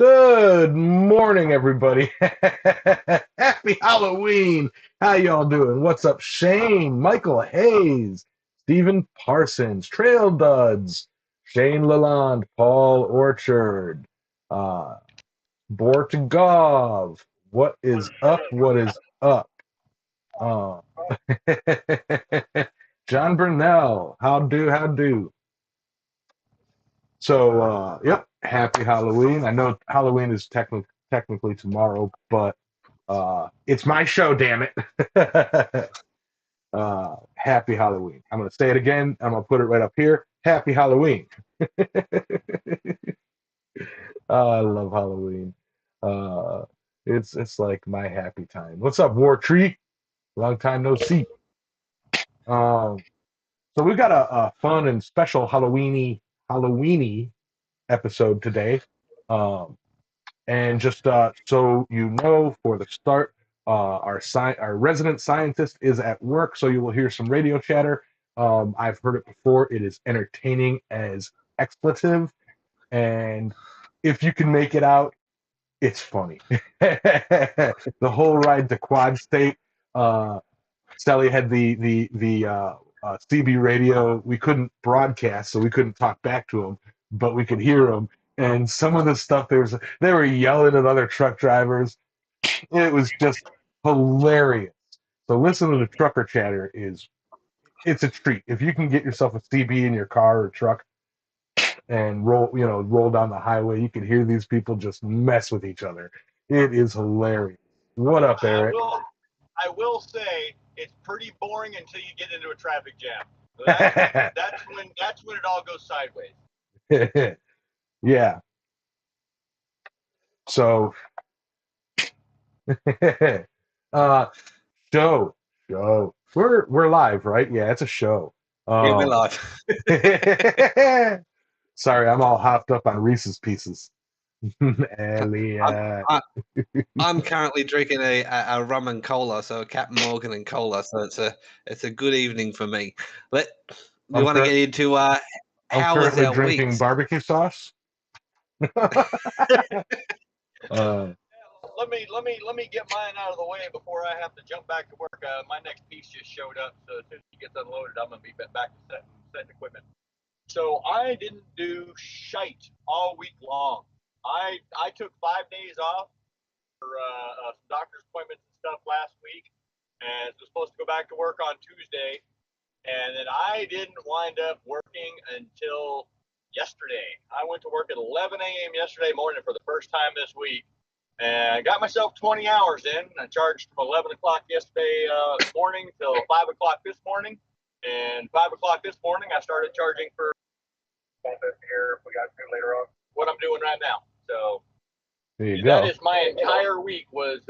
Good morning, everybody. Happy Halloween. How y'all doing? What's up, Shane, Michael Hayes, Stephen Parsons, Trail Duds, Shane Lalonde, Paul Orchard, uh, Bortgov. What is up? What is up? Uh, John Burnell. How do? How do? So, yep, happy Halloween. I know Halloween is technically tomorrow, but it's my show, damn it. Happy Halloween. I'm going to say it again. I'm going to put it right up here. Happy Halloween. I love Halloween. Uh, it's like my happy time. What's up, War Tree? Long time no see. Um, so we've got a fun and special Halloweeny episode today. Um, And just so you know, for the start, our resident scientist is at work, so you will hear some radio chatter. I've heard it before. It is entertaining as expletive, and if you can make it out, it's funny. The whole ride to Quad State, Sally had the CB radio. We couldn't broadcast, so we couldn't talk back to him, but we could hear him. And some of the stuff they were yelling at other truck drivers. It was just hilarious. So listening to trucker chatter it's a treat. If you can get yourself a CB in your car or truck and roll down the highway, you can hear these people just mess with each other. It is hilarious. What up, Eric? I will say it's pretty boring until you get into a traffic jam. That's when it all goes sideways. Yeah. So, uh, show. We're live, right? Yeah, it's a show. Yeah, we're live. Sorry, I'm all hopped up on Reese's Pieces. Elliot. I'm currently drinking a rum and cola, so a Captain Morgan and cola. So it's a good evening for me. But we want to get into I'm how was currently our drinking week? barbecue sauce. Let me get mine out of the way before I have to jump back to work. My next piece just showed up, so as soon as he gets unloaded, I'm gonna be back to setting equipment. So I didn't do shite all week long. I took 5 days off for some doctor's appointments and stuff last week, and was supposed to go back to work on Tuesday, and then I didn't wind up working until yesterday. I went to work at 11 a.m. yesterday morning for the first time this week, and I got myself 20 hours in. I charged from 11 o'clock yesterday morning till 5 o'clock this morning, and 5 o'clock this morning I started charging for here if we got to later on what I'm doing right now. So there you that go. is my entire week was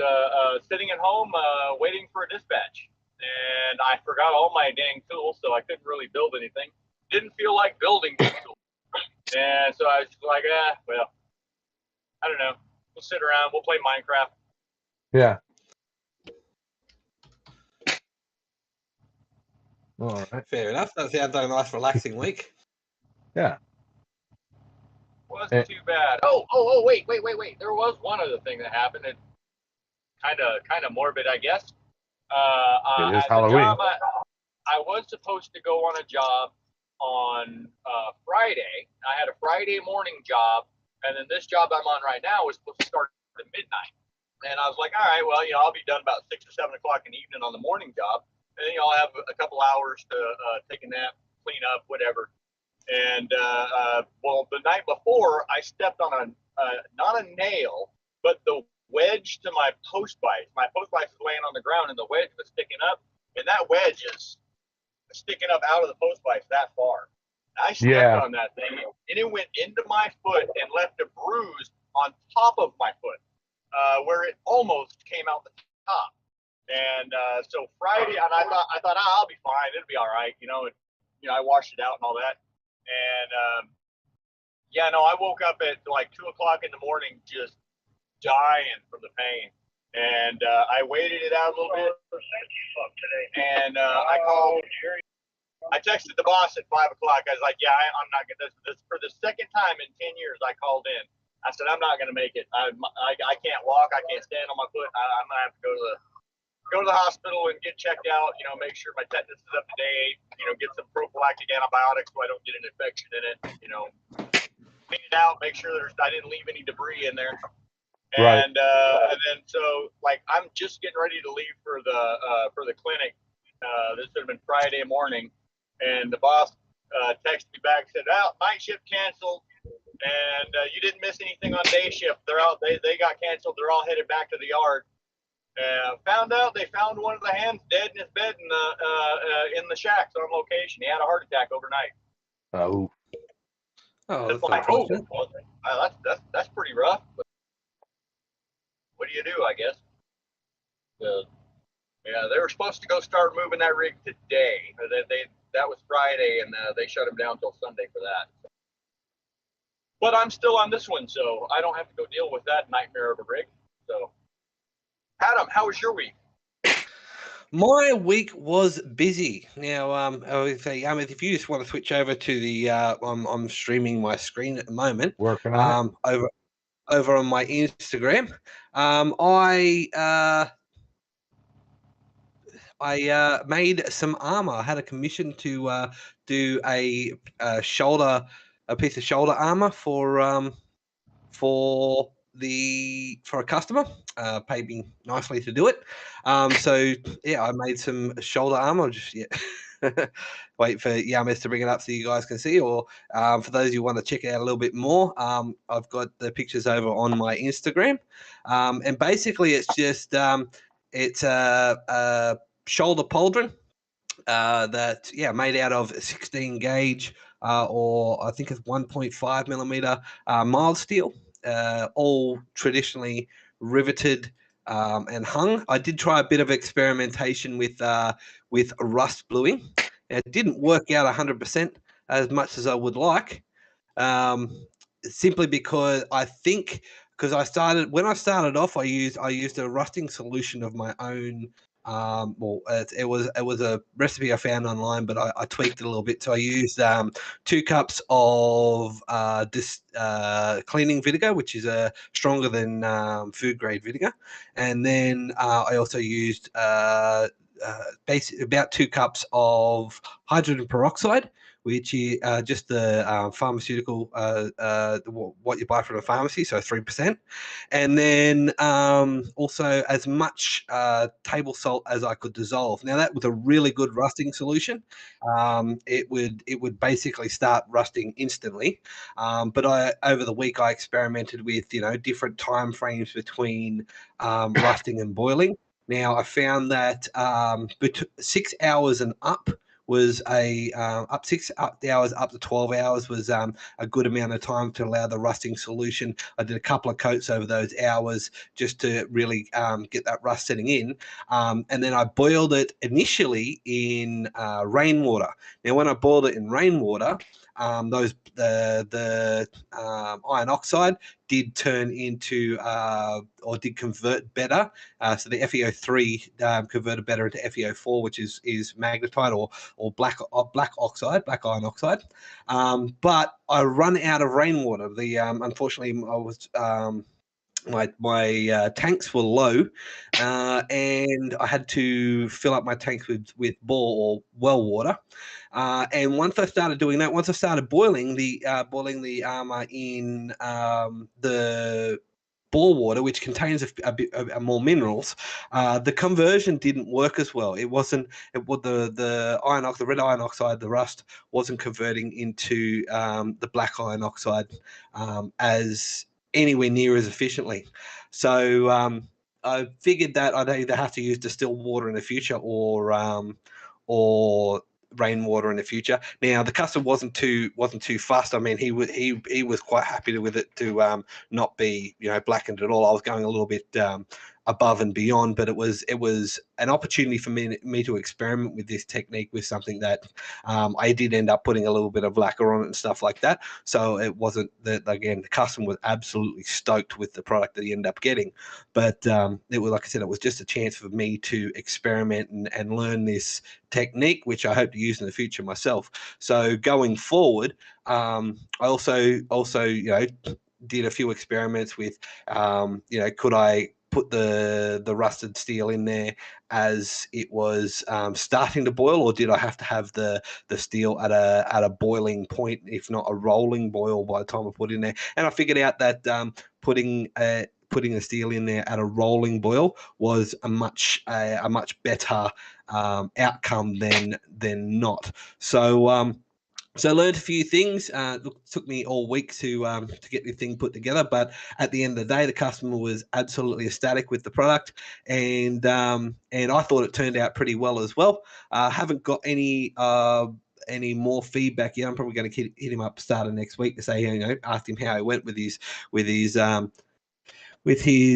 sitting at home waiting for a dispatch. And I forgot all my dang tools, so I couldn't really build anything. Didn't feel like building tools. And so I was like, well, I don't know. We'll sit around. We'll play Minecraft. Yeah. All right. Fair enough. That sounds like a nice, relaxing week. Yeah. Wasn't too bad. Oh, wait. There was one other thing that happened. It's kind of morbid, I guess. It is at Halloween. The job I was supposed to go on a job on Friday. I had a Friday morning job, and then this job I'm on right now was supposed to start at midnight. And I was like, all right, well, I'll be done about 6 or 7 o'clock in the evening on the morning job, and then I'll have a couple hours to take a nap, clean up, whatever. And well, the night before, I stepped on not a nail, but the wedge to my post vise. My post vise is laying on the ground, and the wedge was sticking up, and that wedge is sticking up out of the post vise that far. I stepped on that thing, and it went into my foot and left a bruise on top of my foot, where it almost came out the top. And so Friday, and I thought I'll be fine. It'll be all right, I washed it out and all that. And I woke up at like 2 o'clock in the morning, just dying from the pain. And I waited it out a little bit. And I texted the boss at 5 o'clock. I was like, I'm not going to, this for the second time in 10 years I called in. I said, I'm not going to make it. I can't walk. I can't stand on my foot. I'm going to have to go to the hospital and get checked out, make sure my tetanus is up to date, get some prophylactic antibiotics so I don't get an infection in it, clean it out, make sure I didn't leave any debris in there. Right. And then so like I'm just getting ready to leave for the clinic. This would have been Friday morning, and the boss texted me back, said, "Well, night shift canceled, and you didn't miss anything on day shift. They're out. They got canceled. They're all headed back to the yard." Found out they found one of the hands dead in his bed in the shacks on location. He had a heart attack overnight. Oh. It's like, oh, that's pretty rough. But what do you do? I guess. Yeah, they were supposed to go start moving that rig today. That was Friday, and they shut him down till Sunday for that. But I'm still on this one, so I don't have to go deal with that nightmare of a rig. So, Adam, how was your week? My week was busy. Now, if you just want to switch over to the, I'm streaming my screen at the moment. Working on it. Over on my Instagram. I made some armor. I had a commission to do a piece of shoulder armor for a customer. Paid me nicely to do it. So yeah, I made some shoulder armor. Just wait for Yamas to bring it up so you guys can see. Or for those who want to check it out a little bit more, I've got the pictures over on my Instagram. And basically, it's just it's a shoulder pauldron made out of 16 gauge or I think it's 1.5 millimeter mild steel, all traditionally riveted and hung. I did try a bit of experimentation with rust bluing. It didn't work out 100% as much as I would like, simply because when I started off, I used a rusting solution of my own. It was a recipe I found online, but I tweaked it a little bit. So I used 2 cups of cleaning vinegar, which is stronger than food grade vinegar, and then I also used basically about 2 cups of hydrogen peroxide, which is just the pharmaceutical, what you buy from a pharmacy, so 3%. And then also as much table salt as I could dissolve. Now that was a really good rusting solution. It would basically start rusting instantly. But over the week I experimented with different time frames between rusting and boiling. Now I found that 6 hours and up was up 6 hours up to 12 hours was a good amount of time to allow the rusting solution. I did a couple of coats over those hours just to really get that rust setting in, and then I boiled it initially in rainwater. Now when I boiled it in rainwater, the iron oxide did turn into or did convert better. So the FeO3 converted better into FeO4, which is magnetite or black iron oxide. But I run out of rainwater. Unfortunately, I was my tanks were low, and I had to fill up my tanks with bore or well water. And once I started doing that, once I started boiling the armor in the bore water, which contains a bit more minerals, the conversion didn't work as well. The red iron oxide, the rust wasn't converting into the black iron oxide as anywhere near as efficiently. So I figured that I'd either have to use distilled water in the future or rainwater in the future. Now the customer wasn't too fussed. I mean, he was quite happy with it to not be blackened at all. I was going a little bit above and beyond, but it was an opportunity for me to experiment with this technique with something that I did end up putting a little bit of lacquer on it and stuff like that. So it wasn't that, again, the customer was absolutely stoked with the product that he ended up getting, but it was, like I said, it was just a chance for me to experiment and learn this technique, which I hope to use in the future myself. So going forward, I also did a few experiments with, could I put the rusted steel in there as it was starting to boil, or did I have to have the steel at a boiling point, if not a rolling boil, by the time I put it in there? And I figured out that putting the steel in there at a rolling boil was a much better outcome than not. So I learned a few things. It took me all week to get the thing put together, but at the end of the day, the customer was absolutely ecstatic with the product, and I thought it turned out pretty well as well. Haven't got any more feedback yet. I'm probably going to hit him up start of next week to say, ask him how he went with his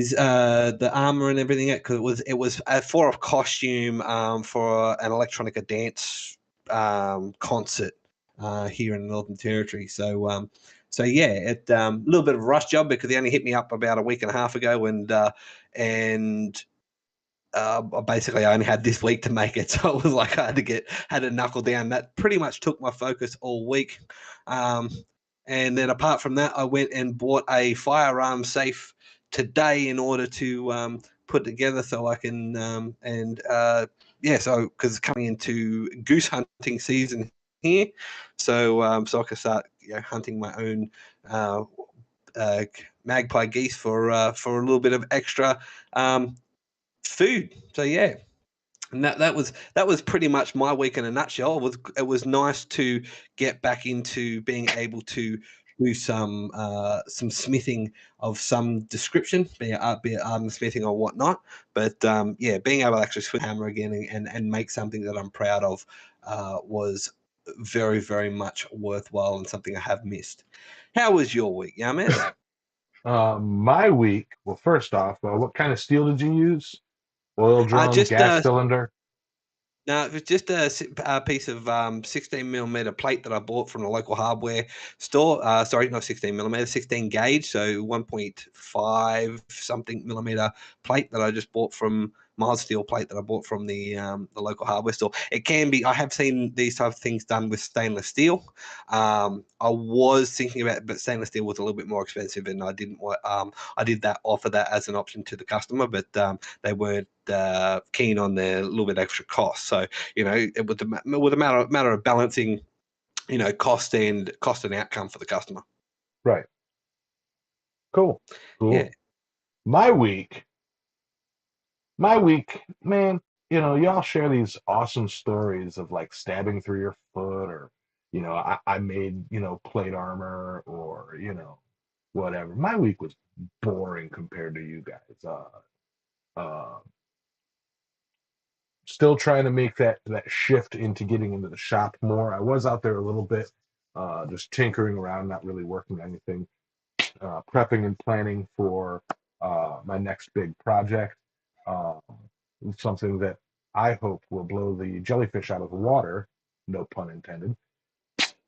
the armor and everything, because it was for a costume for an electronica dance concert here in the Northern Territory. So yeah, it a little bit of a rush job because he only hit me up about a week and a half ago, and basically I only had this week to make it, so it was like I had to knuckle down. That pretty much took my focus all week. And then apart from that, I went and bought a firearm safe today in order to put together so I can so because it's coming into goose hunting season here, so I can start hunting my own magpie geese for a little bit of extra food. So yeah, and that was pretty much my week in a nutshell. It was nice to get back into being able to do some smithing of some description, be it smithing or whatnot. But being able to actually swing a hammer again and make something that I'm proud of was very, very much worthwhile and something I have missed. How was your week, Yames? My week. Well, first off, what kind of steel did you use? Oil drum, Just gas cylinder. No, it was just a piece of 16 millimeter plate that I bought from the local hardware store. Sorry, not 16 millimeter, 16 gauge, so 1.5 something millimeter plate that I just bought from mild steel plate that I bought from the local hardware store. It can be. I have seen these type of things done with stainless steel. I was thinking about it, but stainless steel was a little bit more expensive, and I didn't want. I did offer that as an option to the customer, but they weren't keen on the little bit extra cost. So it was a matter of balancing, cost and outcome for the customer. Right. Cool. Yeah. My week, man. Y'all share these awesome stories of like stabbing through your foot, or I made plate armor, or whatever. My week was boring compared to you guys. Uh, Still trying to make that shift into getting into the shop more. I was out there a little bit, just tinkering around, not really working on anything, prepping and planning for my next big project. Uh, Something that I hope will blow the jellyfish out of the water, no pun intended.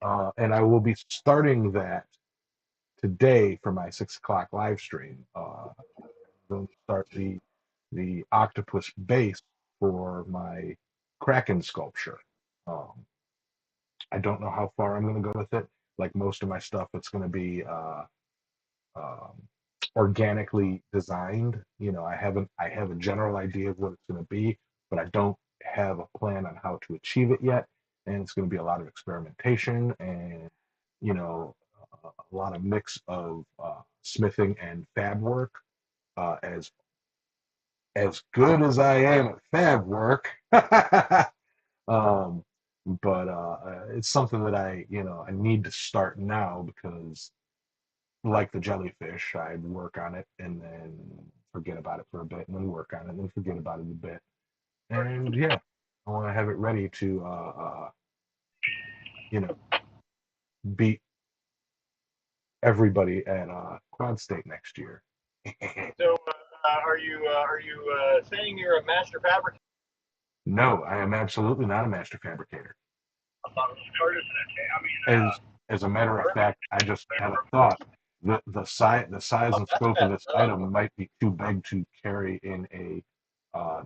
And I will be starting that today for my 6 o'clock live stream. Going to start the octopus base for my Kraken sculpture. I don't know how far I'm going to go with it. Like most of my stuff, it's going to be um, organically designed. I have a general idea of what it's going to be, but I don't have a plan on how to achieve it yet. And it's going to be a lot of experimentation and a lot of mix of smithing and fab work. As good as I am at fab work, um, but it's something that I need to start now because, like the jellyfish, I'd work on it and then forget about it for a bit, and then work on it and then forget about it a bit, and yeah, I want to have it ready to you know beat everybody at Quad State next year. So, are you saying you're a master fabricator? No, I am absolutely not a master fabricator. As a matter of fact, I just had a thought. The size and scope of this item might be too big to carry in a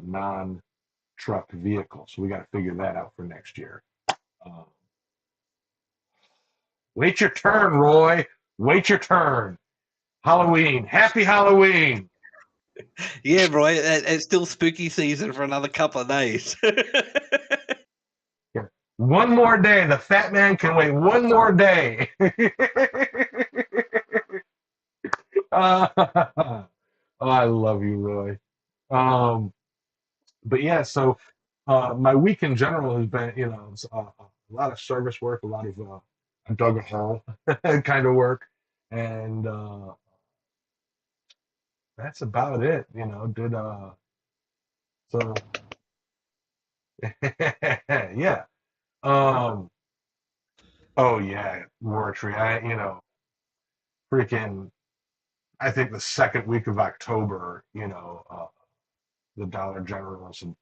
non-truck vehicle, so we got to figure that out for next year. Uh, Wait your turn, Roy. Wait your turn. Halloween. Happy Halloween. Yeah, bro. It's still spooky season for another couple of days. Yeah. One more day. The fat man can wait one more day. Oh, I love you, Roy. Um, but yeah, so my week in general has been, a lot of service work, a lot of dug a hole kind of work, and that's about it. Did so yeah. Um, oh yeah, War Tree. Freaking. I think the second week of October, the Dollar Generals and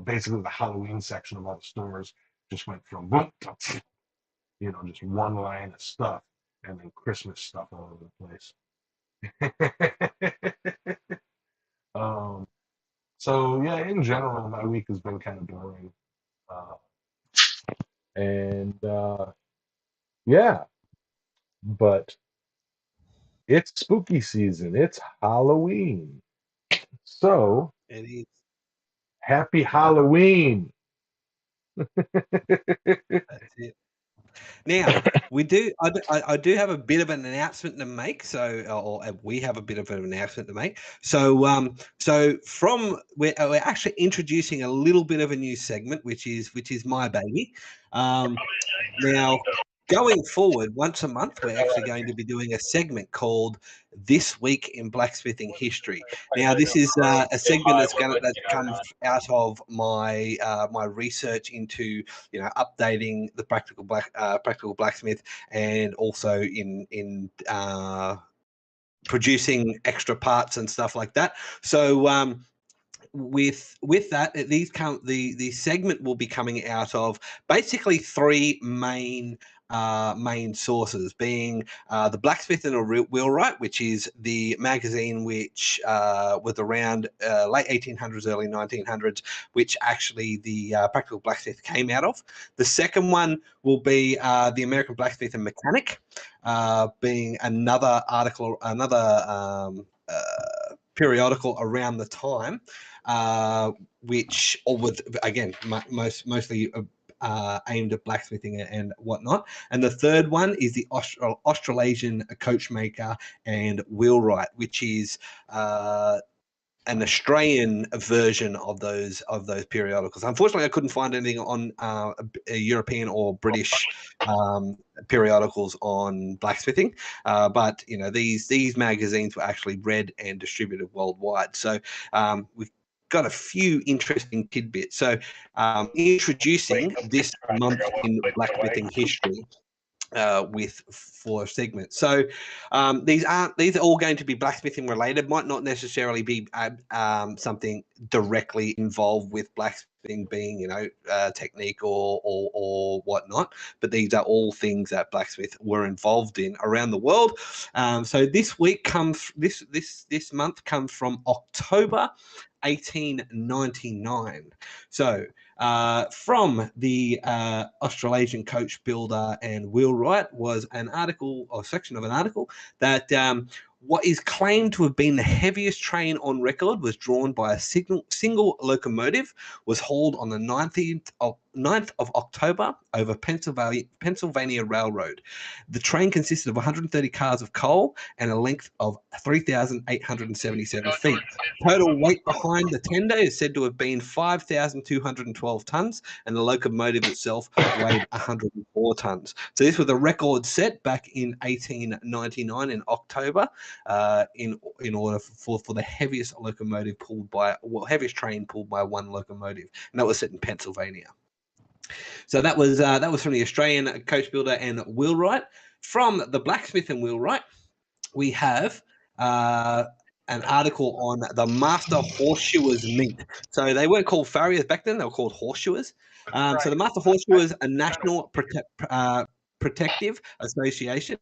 basically the Halloween section of all the stores just went from boom to, just one line of stuff, and then Christmas stuff all over the place. um, so yeah, in general, my week has been kind of boring, uh, and yeah, but it's spooky season. It's Halloween, so It is. happy Halloween. That's it. Now we do. I do have a bit of an announcement to make. So, or we have a bit of an announcement to make. So from we're actually introducing a little bit of a new segment, which is my baby. Now, going forward, once a month, we're actually going to be doing a segment called "This Week in Blacksmithing History." Now, this is a segment that comes out of my my research into updating the practical blacksmith, and also in producing extra parts and stuff like that. So with that, the segment will be coming out of basically three main sources, being the Blacksmith and a Wheelwright, which is the magazine which was around late 1800s, early 1900s, which actually the Practical Blacksmith came out of. The second one will be the American Blacksmith and Mechanic, being another article, periodical around the time, which, or with again, mostly aimed at blacksmithing and whatnot. And the third one is the Australasian Coachmaker and Wheelwright, which is an Australian version of those periodicals. Unfortunately, I couldn't find anything on European or British periodicals on blacksmithing, but these magazines were actually read and distributed worldwide. So we've got a few interesting tidbits. So introducing this month in blacksmithing history. With 4 segments. So these are all going to be blacksmithing related, might not necessarily be something directly involved with blacksmithing being, technique or whatnot, but these are all things that blacksmiths were involved in around the world. So this month comes from October 1899. So from the Australasian Coach Builder and Wheelwright was an article, or section of an article, that what is claimed to have been the heaviest train on record was drawn by a single locomotive, was hauled on the 9th of October over Pennsylvania Railroad. The train consisted of 130 cars of coal and a length of 3,877 feet. Total weight behind the tender is said to have been 5,212 tons, and the locomotive itself weighed 104 tons. So this was a record set back in 1899 in October, in order for the heaviest heaviest train pulled by one locomotive, and that was set in Pennsylvania. So that was from the Australian Coach Builder and Wheelwright. From the Blacksmith and Wheelwright, we have an article on the Master Horseshoers Mint. So they weren't called farriers back then; they were called horseshoers. So the Master Horseshoers, a national protective association,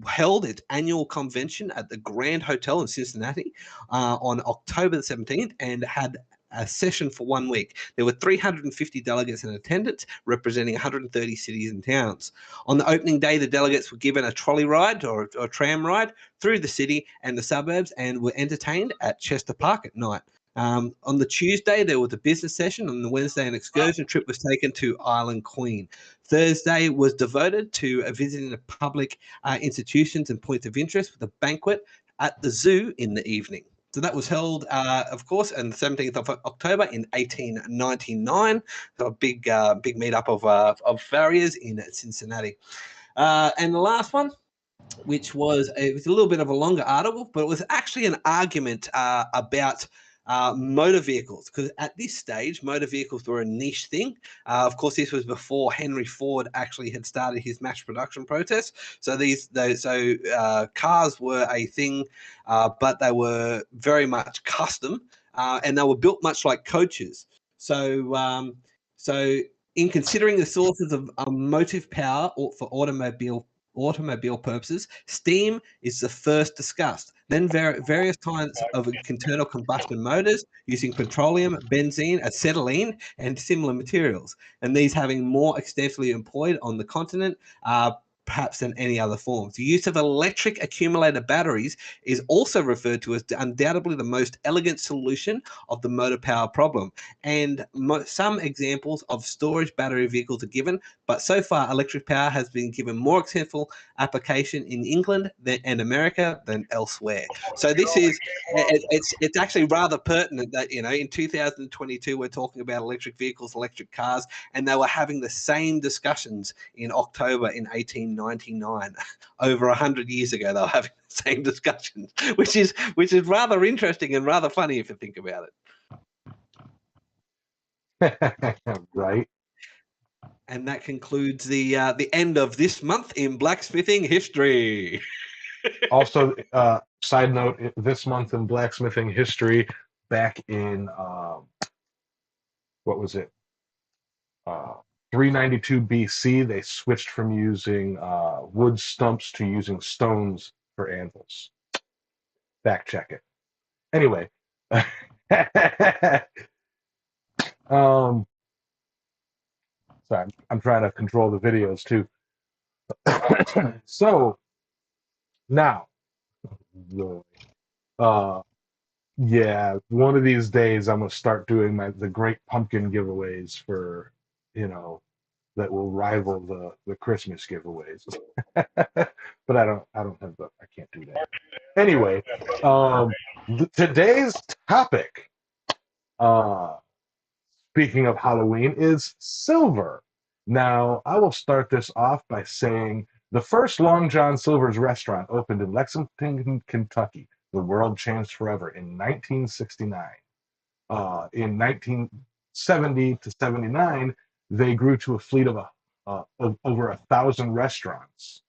held its annual convention at the Grand Hotel in Cincinnati on October the 17th, and had a session for 1 week. There were 350 delegates in attendance, representing 130 cities and towns. On the opening day, the delegates were given a trolley ride or a tram ride through the city and the suburbs and were entertained at Chester Park at night. On the Tuesday, there was a business session. On the Wednesday, an excursion trip was taken to Island Queen. Thursday was devoted to visiting the public institutions and points of interest with a banquet at the zoo in the evening. So that was held, of course, on the 17th of October in 1899. So a big meetup of farriers in Cincinnati. And the last one, which was a little bit of a longer article, but it was actually an argument about motor vehicles, because at this stage, motor vehicles were a niche thing. Of course, this was before Henry Ford actually had started his mass production process. So cars were a thing, but they were very much custom, and they were built much like coaches. So in considering the sources of motive power for automobile purposes, steam is the first discussed. Then various kinds of internal combustion motors using petroleum, benzene, acetylene, and similar materials, and these having more extensively employed on the continent, perhaps than any other forms. The use of electric accumulator batteries is also referred to as undoubtedly the most elegant solution of the motor power problem. And some examples of storage battery vehicles are given, but so far electric power has been given more extensive application in England and America than elsewhere. So this is, it's actually rather pertinent that, in 2022 we're talking about electric vehicles, electric cars, and they were having the same discussions in October in 1899. Over 100 years ago, they were having the same discussions, which is rather interesting and rather funny if you think about it. Right. And that concludes the end of this month in blacksmithing history. Also, side note, this month in blacksmithing history, back in what was it? 392 BC, they switched from using wood stumps to using stones for anvils. Fact check it. Anyway, sorry, I'm trying to control the videos too. So now, yeah, one of these days I'm gonna start doing the Great Pumpkin giveaways for, that will rival the Christmas giveaways. But I don't have I can't do that. Anyway, today's topic, speaking of Halloween, is silver. Now, I will start this off by saying the first Long John Silver's restaurant opened in Lexington, Kentucky. The world changed forever in 1969. In 1970 to 79, they grew to a fleet of over 1,000 restaurants.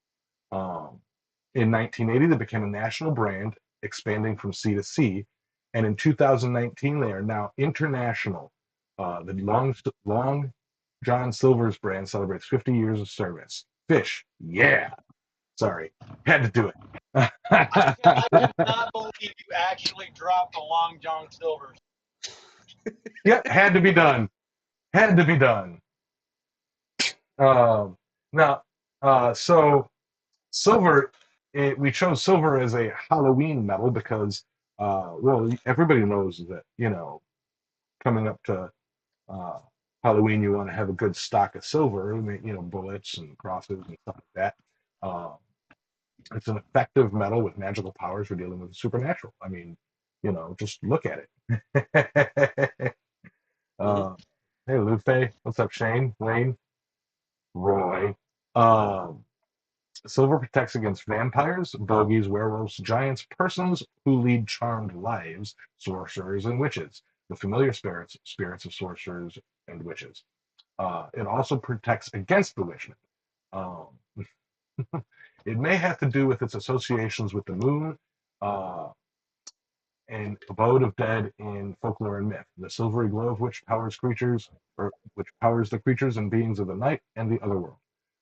In 1980, they became a national brand, expanding from sea to sea. And in 2019, they are now international. The Long John Silver's brand celebrates 50 years of service. Fish, yeah. Sorry, had to do it. I could not believe you actually dropped the Long John Silver's. Yep, had to be done. Had to be done. So silver, we chose silver as a Halloween metal because, well, everybody knows that, coming up to Halloween, you want to have a good stock of silver, bullets and crosses and stuff like that. It's an effective metal with magical powers for dealing with the supernatural. I mean, just look at it. Hey, Lupe, what's up, Shane, Wayne, Roy? Silver protects against vampires, bogies, werewolves, giants, persons who lead charmed lives, sorcerers, and witches, the familiar spirits of sorcerers and witches. It also protects against bewitchment. It may have to do with its associations with the moon and abode of dead in folklore and myth. The silvery glow of which powers the creatures and beings of the night and the other world.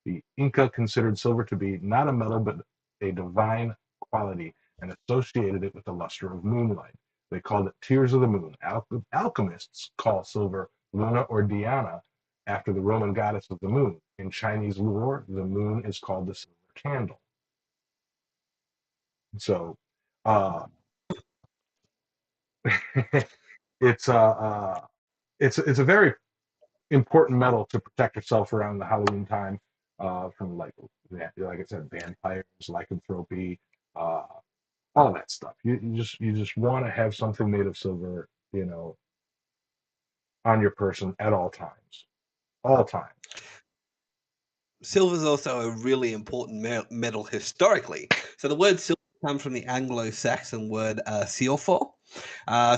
The Inca considered silver to be not a metal but a divine quality and associated it with the luster of moonlight. They called it Tears of the Moon. Alchemists call silver Luna or Diana after the Roman goddess of the moon. In Chinese lore, the moon is called the silver candle. So uh, it's it's a very important metal to protect yourself around the Halloween time from like I said, vampires, lycanthropy, uh, all that stuff. You just want to have something made of silver, on your person at all times, all times. Silver is also a really important metal historically. So the word silver comes from the Anglo-Saxon word silfor.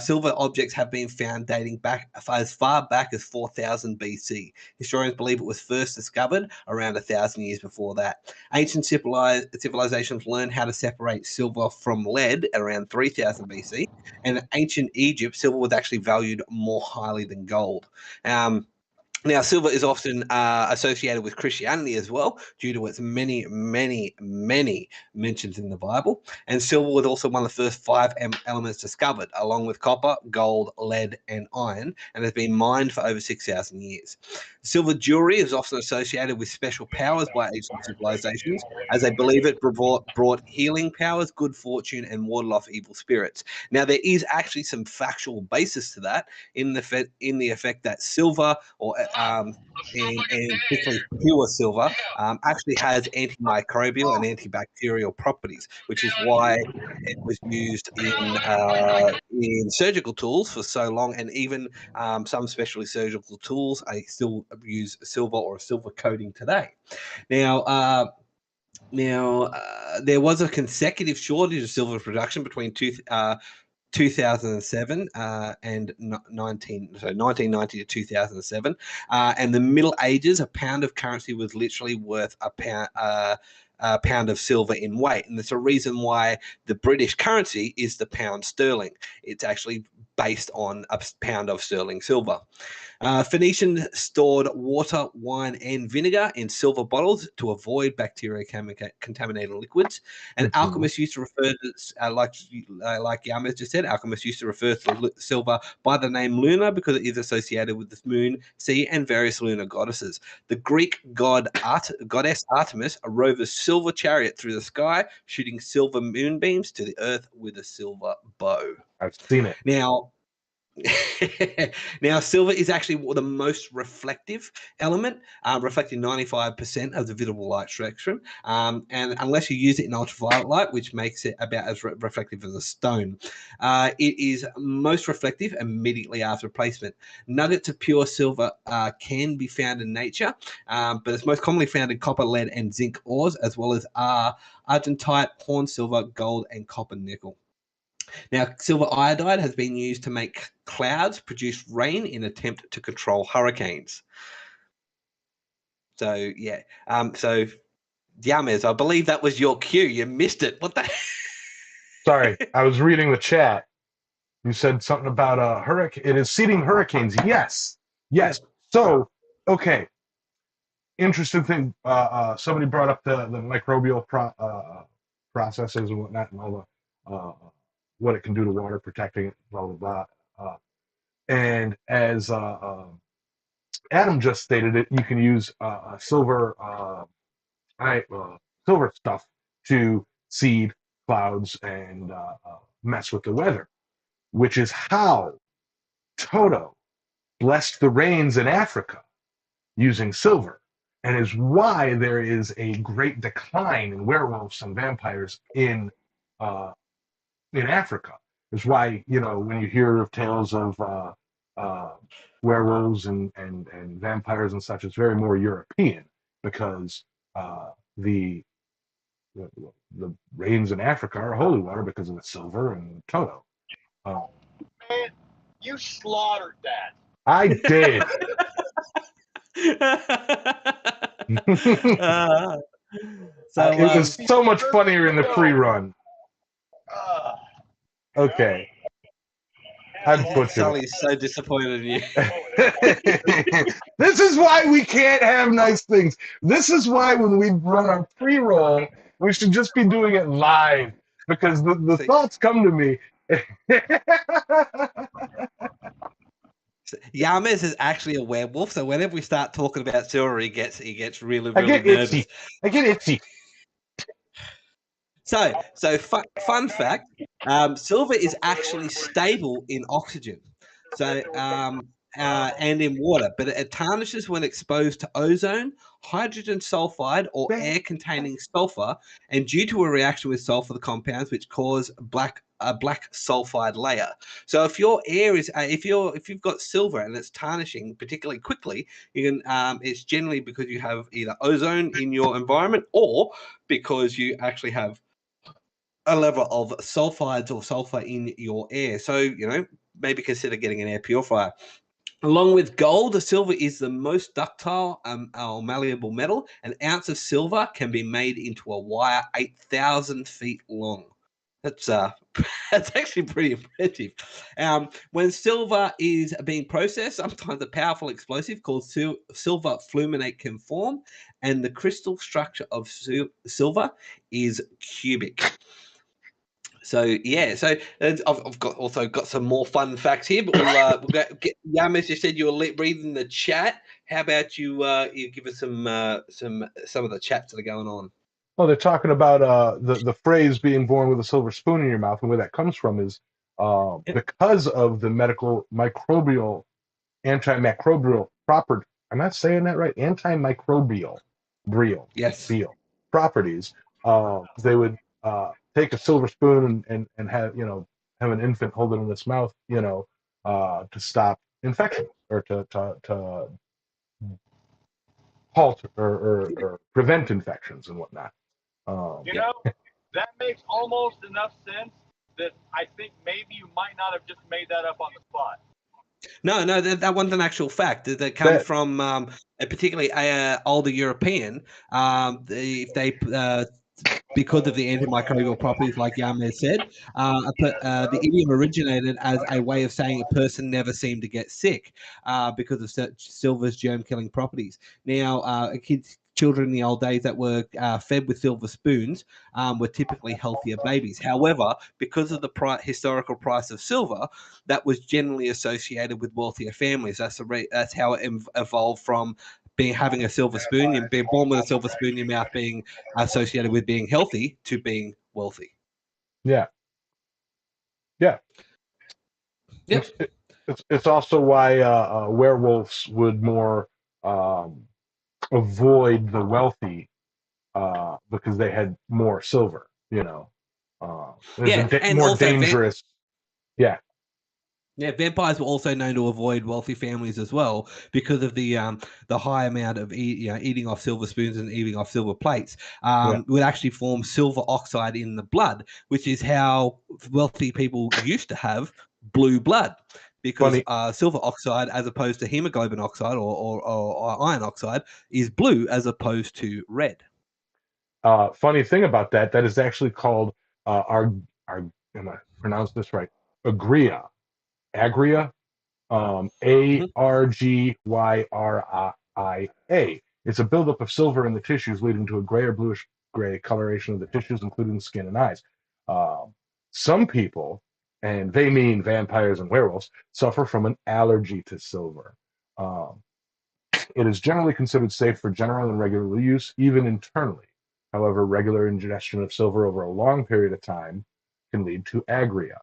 Silver objects have been found dating back as far back as 4000 BC. Historians believe it was first discovered around 1,000 years before that. Ancient civilizations learned how to separate silver from lead at around 3000 BC. And in ancient Egypt, silver was actually valued more highly than gold. Now, silver is often associated with Christianity as well, due to its many, many, many mentions in the Bible. And silver was also one of the first five elements discovered, along with copper, gold, lead, and iron, and has been mined for over 6,000 years. Silver jewelry is often associated with special powers by ancient civilizations, as they believe it brought healing powers, good fortune, and warded off evil spirits. Now, there is actually some factual basis to that in the effect that silver and particularly pure silver actually has antimicrobial and antibacterial properties, which is why it was used in surgical tools for so long, and even some specialty surgical tools still use silver or a silver coating today. Now, there was a consecutive shortage of silver production between 2007 and 1990 to 2007. And the Middle Ages, a pound of currency was literally worth a pound of silver in weight. And there's a reason why the British currency is the pound sterling. It's actually based on a pound of sterling silver. Phoenicians stored water, wine, and vinegar in silver bottles to avoid bacteria-contaminated liquids. And alchemists used to refer to, like Yamas just said, alchemists used to refer to silver by the name Luna because it is associated with the moon, sea, and various lunar goddesses. The Greek goddess Artemis rode a silver chariot through the sky, shooting silver moonbeams to the earth with a silver bow. I've seen it. Now, silver is actually the most reflective element, reflecting 95% of the visible light spectrum. And unless you use it in ultraviolet light, which makes it about as reflective as a stone, it is most reflective immediately after replacement. Nuggets of pure silver can be found in nature, but it's most commonly found in copper, lead, and zinc ores, as well as argentite, horn silver, gold, and copper nickel. Now, silver iodide has been used to make clouds produce rain in an attempt to control hurricanes. So, yeah. So, Yames, I believe that was your cue. You missed it. What the? Sorry, I was reading the chat. You said something about a hurricane. It is seeding hurricanes. Yes. So, okay. Interesting thing. Somebody brought up the microbial processes and whatnot, and all the what it can do to water, protecting it, blah blah blah. And as Adam just stated it, you can use silver silver stuff to seed clouds and mess with the weather, which is how Toto blessed the rains in Africa using silver, and is why there is a great decline in werewolves and vampires in Africa. Is why, when you hear of tales of werewolves and vampires and such, it's very more European, because the the rains in Africa are holy water because of the silver and Toto. Man, you slaughtered that. I did. It was so much funnier in the pre-run. Okay. I'm Sully's so disappointed in you. This is why we can't have nice things. This is why when we run our pre-roll, we should just be doing it live, because the thoughts come to me Yames is actually a werewolf, so whenever we start talking about silver, he gets really, I really get nervous. itchy. I get itchy. So fun fact: silver is actually stable in oxygen, and in water, but it tarnishes when exposed to ozone, hydrogen sulfide, or air containing sulfur, and due to a reaction with sulfur, the compounds which cause a black sulfide layer. So if your air is if you've got silver and it's tarnishing particularly quickly, you can it's generally because you have either ozone in your environment or because you actually have a level of sulfides or sulfur in your air. So, maybe consider getting an air purifier. Along with gold, silver is the most ductile or malleable metal. An ounce of silver can be made into a wire 8,000 feet long. That's that's actually pretty impressive. When silver is being processed, sometimes a powerful explosive called silver fulminate can form, and the crystal structure of silver is cubic. So yeah, I've also got some more fun facts here, but we'll get Yamas. You said you were reading the chat. How about you give us some of the chats that are going on? Well, they're talking about the phrase being born with a silver spoon in your mouth, and where that comes from is because of the medical microbial antimicrobial property. I'm not saying that right. Antimicrobial, Yes. properties. They would take a silver spoon and have an infant hold it in its mouth, to stop infection or to halt or prevent infections and whatnot. You know, that makes almost enough sense that I think maybe you might not have just made that up on the spot. No, that one's an actual fact that come That from a particularly older European. If they because of the antimicrobial properties, like Yames said, the idiom originated as a way of saying a person never seemed to get sick because of silver's germ-killing properties. Now, children in the old days that were fed with silver spoons were typically healthier babies. However, because of the historical price of silver, that was generally associated with wealthier families. That's how it evolved from having a silver spoon and being born with a silver spoon in your mouth being associated with being healthy to being wealthy. yeah. Yep. It's also why werewolves would more um, avoid the wealthy because they had more silver. There's Yeah, and more also dangerous. Yeah, vampires were also known to avoid wealthy families as well because of the high amount of eating off silver spoons and eating off silver plates. Would actually form silver oxide in the blood, which is how wealthy people used to have blue blood. Because silver oxide, as opposed to hemoglobin oxide or iron oxide, is blue as opposed to red. Funny thing about that is actually called am I pronounce this right? Agria. Agria. Argyria. It's a buildup of silver in the tissues, leading to a gray or bluish gray coloration of the tissues, including the skin and eyes. Some people, and they mean vampires and werewolves, suffer from an allergy to silver. It is generally considered safe for general and regular use, even internally. However, regular ingestion of silver over a long period of time can lead to agria.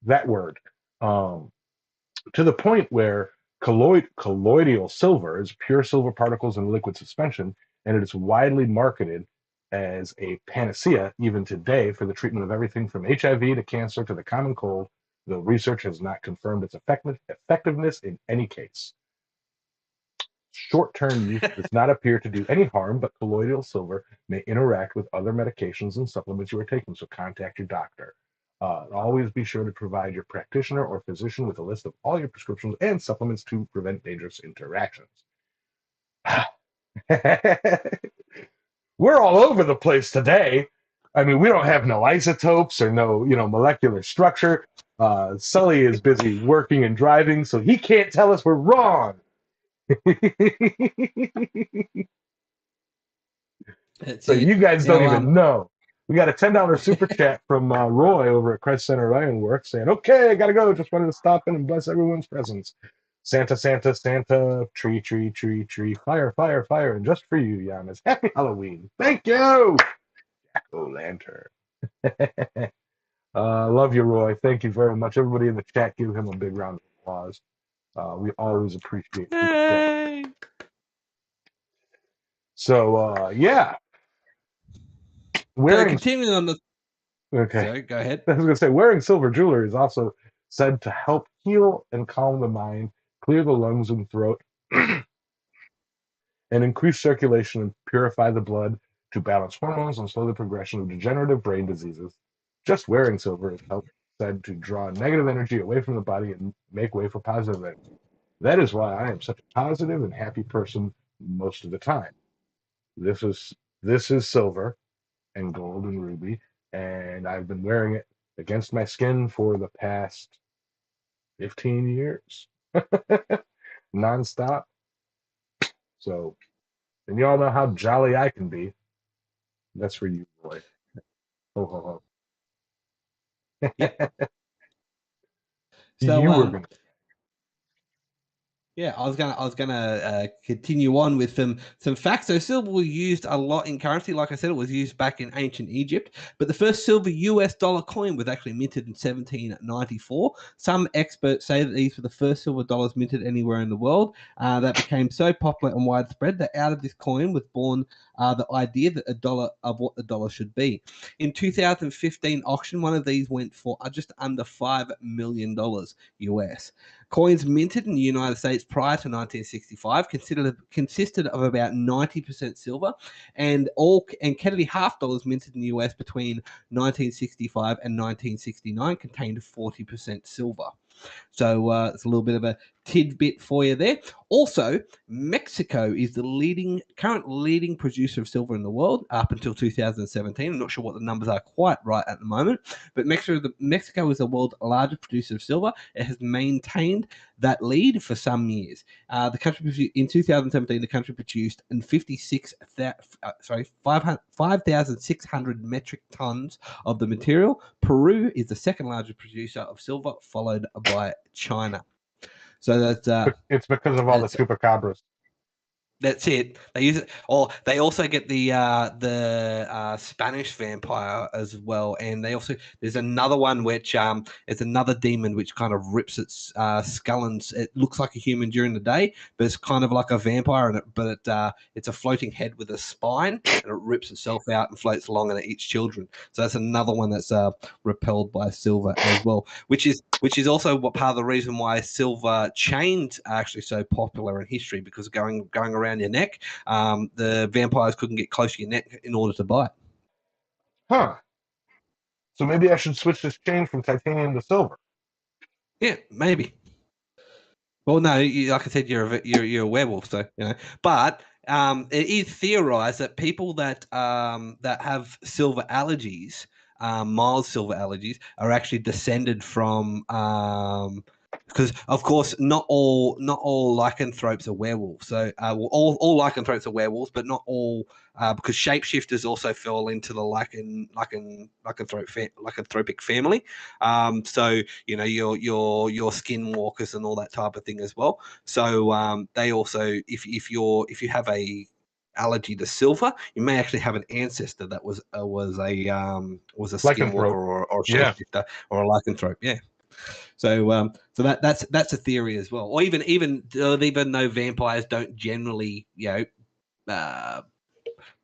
That word. To the point where colloidal silver is pure silver particles in liquid suspension, and it is widely marketed as a panacea even today for the treatment of everything from HIV to cancer to the common cold, though research has not confirmed its effectiveness in any case. Short-term use does not appear to do any harm, but colloidal silver may interact with other medications and supplements you are taking, so contact your doctor. Always be sure to provide your practitioner or physician with a list of all your prescriptions and supplements to prevent dangerous interactions. We're all over the place today. I mean, we don't have no isotopes or no, molecular structure. Sully is busy working and driving, so he can't tell us we're wrong. So you guys don't even know. We got a $10 super chat from Roy over at Christ Center Ironworks saying, "Okay, I gotta go. Just wanted to stop in and bless everyone's presents. Santa, Santa, Santa, tree, tree, tree, tree, fire, fire, fire, and just for you, Giannis. Happy Halloween. Thank you, Jack-o'-lantern." Love you, Roy. Thank you very much. Everybody in the chat, give him a big round of applause. We always appreciate it. So, yeah. So Wearing continuing on the. Okay. Sorry, go ahead. I was going to say, wearing silver jewelry is also said to help heal and calm the mind, clear the lungs and throat, and increase circulation and purify the blood to balance hormones and slow the progression of degenerative brain diseases. Just wearing silver is said to draw negative energy away from the body and make way for positive energy. That is why I am such a positive and happy person most of the time. This is silver and gold and ruby, and I've been wearing it against my skin for the past 15 years, nonstop. So, and you all know how jolly I can be. That's for you, boy. Ho ho ho. Yep. You were So gonna. yeah, I was gonna continue on with some facts. So silver was used a lot in currency. Like I said, it was used back in ancient Egypt. But the first silver US dollar coin was actually minted in 1794. Some experts say that these were the first silver dollars minted anywhere in the world. That became so popular and widespread that out of this coin was born the idea that what the dollar should be. In 2015 auction, one of these went for just under $5 million US. Coins minted in the United States prior to 1965 consisted of about 90% silver, and Kennedy half dollars minted in the US between 1965 and 1969 contained 40% silver. So it's a little bit of a tidbit for you there. Also, Mexico is the current leading producer of silver in the world up until 2017. I'm not sure what the numbers are quite right at the moment, but Mexico is the world's largest producer of silver. It has maintained that lead for some years. The country in 2017, the country produced 5,600 metric tons of the material. Peru is the second largest producer of silver, followed by China. So It's because of all the chupacabras. That's it. They use it, or they also get the Spanish vampire as well, and there's another one which it's another demon which kind of rips its skull, and it looks like a human during the day, but it's kind of like a vampire, it's a floating head with a spine, and it rips itself out and floats along and it eats children. So that's another one that's repelled by silver as well, which is also what part of the reason why silver chains are actually so popular in history, because going around your neck, the vampires couldn't get close to your neck in order to bite. Huh. So maybe I should switch this chain from titanium to silver. Yeah, maybe. Well, no, like I said, you're a werewolf, so you know. But it is theorized that people that have silver allergies, mild silver allergies, are actually descended from because of course not all lycanthropes are werewolves. So all lycanthropes are werewolves, but not all, because shapeshifters also fall into the lycanthropic family. So you know your skinwalkers and all that type of thing as well. So they also, if you have a allergy to silver, you may actually have an ancestor that was a skinwalker or shapeshifter or a lycanthrope. Yeah. So that's a theory as well. Or even though vampires don't generally